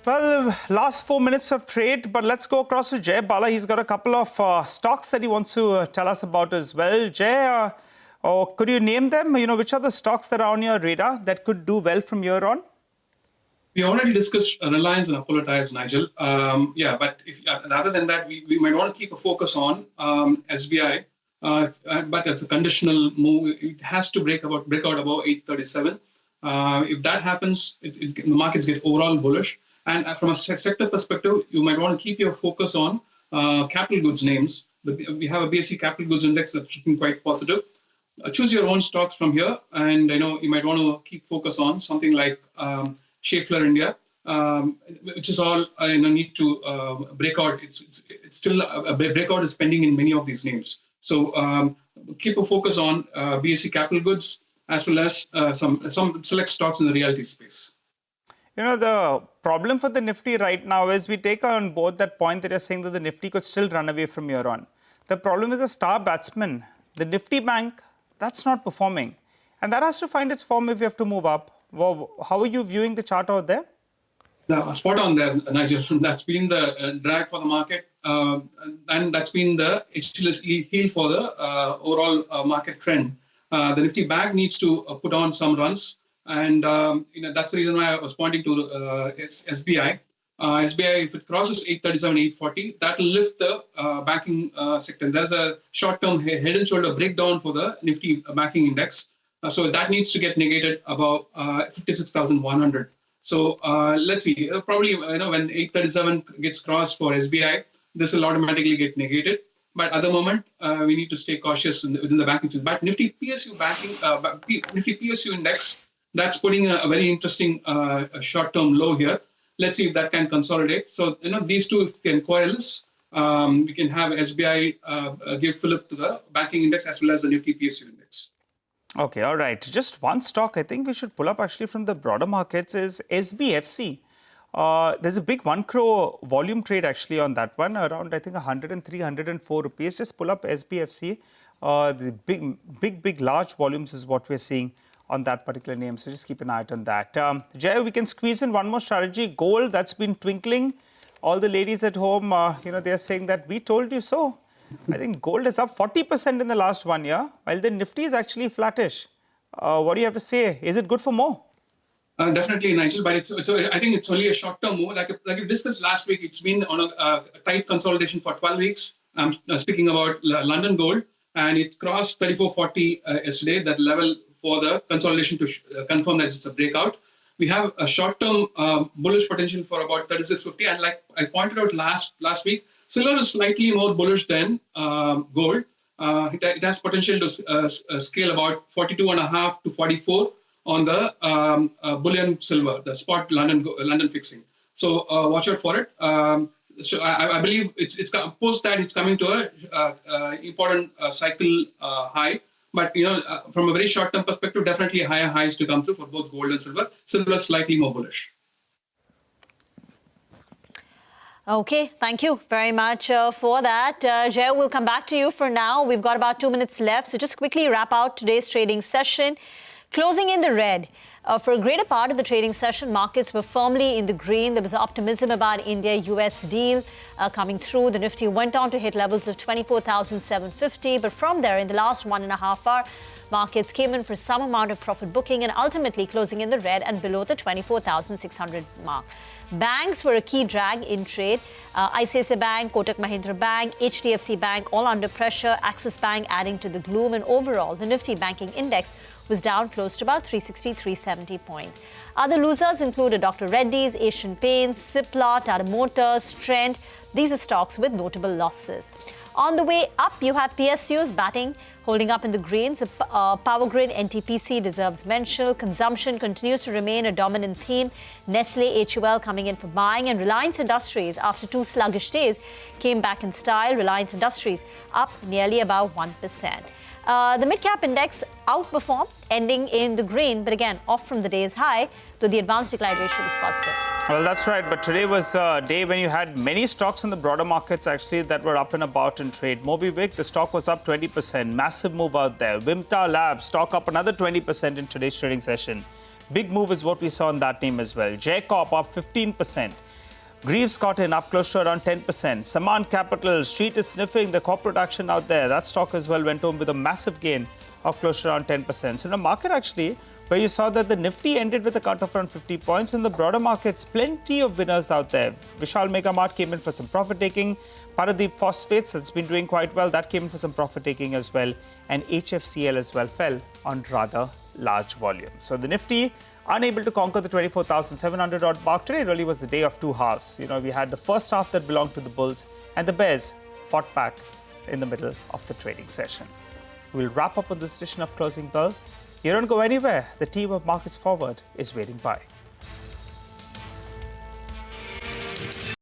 Well, last 4 minutes of trade, but let's go across to Jay Bala. He's got a couple of stocks that he wants to tell us about as well. Jay, could you name them? You know, which are the stocks that are on your radar that could do well from here on? We already discussed Reliance and Apollo Tyres, Nigel. But other than that, we might want to keep a focus on SBI. But it's a conditional move. It has to break out above 837. If that happens, the markets get overall bullish. And from a sector perspective, you might want to keep your focus on capital goods names. We have a BSE capital goods index that's looking quite positive. Choose your own stocks from here, and you might want to keep focus on something like Schaeffler India, which is all need to break out. It's still a breakout is pending in many of these names. So keep a focus on BSE capital goods as well as some select stocks in the realty space. You know, the problem for the Nifty right now is we take on board that point that you're saying that the Nifty could still run away from here on. The problem is a star batsman. The Nifty Bank, that's not performing. And that has to find its form if you have to move up. Well, how are you viewing the chart out there? No, spot on there, Nigel. That's been the drag for the market. And that's been the Achilles heel for the overall market trend. The Nifty Bank needs to put on some runs. And that's the reason why I was pointing to SBI. SBI, if it crosses 837, 840, that will lift the banking sector. There's a short-term head and shoulder breakdown for the Nifty banking index. So that needs to get negated above 56,100. So let's see. Probably when 837 gets crossed for SBI, this will automatically get negated. But at the moment, we need to stay cautious within the banking system. But Nifty PSU Nifty PSU index, that's putting a very interesting short-term low here. Let's see if that can consolidate. So, these two can coalesce. We can have SBI give fillip to the banking index as well as the Nifty PSU index. Okay, all right. Just one stock I think we should pull up actually from the broader markets is SBFC. There's a big 1 crore volume trade actually on that one, around I think 103, 104 rupees. Just pull up SBFC. The big, large volumes is what we're seeing on that particular name. So just keep an eye out on that. Jay, we can squeeze in one more strategy. Gold, that's been twinkling. All the ladies at home, they're saying that we told you so. I think gold is up 40% in the last 1 year, while the Nifty is actually flattish. What do you have to say? Is it good for more? Definitely, Nigel, but I think it's only a short-term move. Like we discussed last week, it's been on a tight consolidation for 12 weeks. I'm speaking about London gold, and it crossed 3440 yesterday, that level for the consolidation to confirm that it's a breakout. We have a short-term bullish potential for about 3650, and like I pointed out last week, silver is slightly more bullish than gold. It has potential to scale about 42.5 to 44 on the bullion silver, the spot London fixing. So watch out for it. So I believe it's post that it's coming to a important cycle high. But from a very short-term perspective, definitely higher highs to come through for both gold and silver. Silver is slightly more bullish. Okay, thank you very much for that. Jay, we'll come back to you for now. We've got about 2 minutes left, so just quickly wrap out today's trading session. Closing in the red. For a greater part of the trading session, markets were firmly in the green. There was optimism about India-US deal coming through. The Nifty went on to hit levels of 24,750. But from there, in the last 1.5 hours, markets came in for some amount of profit booking and ultimately closing in the red and below the 24,600 mark. Banks were a key drag in trade. ICICI Bank, Kotak Mahindra Bank, HDFC Bank all under pressure. Axis Bank adding to the gloom. And overall, the Nifty banking index was down close to about 360, 370 points. Other losers included Dr. Reddy's, Asian Paints, Cipla, Tata Motors, Trent. These are stocks with notable losses. On the way up, you have PSUs batting, holding up in the greens. Power Grid, NTPC deserves mention. Consumption continues to remain a dominant theme. Nestle, HUL coming in for buying, and Reliance Industries, after 2 sluggish days, came back in style. Reliance Industries up nearly about 1%. The mid-cap index outperformed, ending in the green, but again, off from the day's high, though the advanced decline ratio was positive. Well, that's right. But today was a day when you had many stocks in the broader markets actually that were up and about in trade. Mobiwick, the stock was up 20%. Massive move out there. Vimta Labs, stock up another 20% in today's trading session. Big move is what we saw in that name as well. Jacob up 15%. Greaves Cotton up close to around 10%. Saman Capital, Street is sniffing the corporate action out there. That stock as well went home with a massive gain of close to around 10%. So in the market actually, where you saw that the Nifty ended with a cut of around 50 points. In the broader markets, plenty of winners out there. Vishal Mega Mart came in for some profit taking. Paradeep Phosphates, that's been doing quite well. That came in for some profit taking as well. And HFCL as well fell on rather large volume. So the Nifty unable to conquer the 24,700 odd mark. Today really was the day of two halves. We had the first half that belonged to the bulls, and the bears fought back in the middle of the trading session. We'll wrap up on this edition of Closing Bell. You don't go anywhere. The team of Markets Forward is waiting by.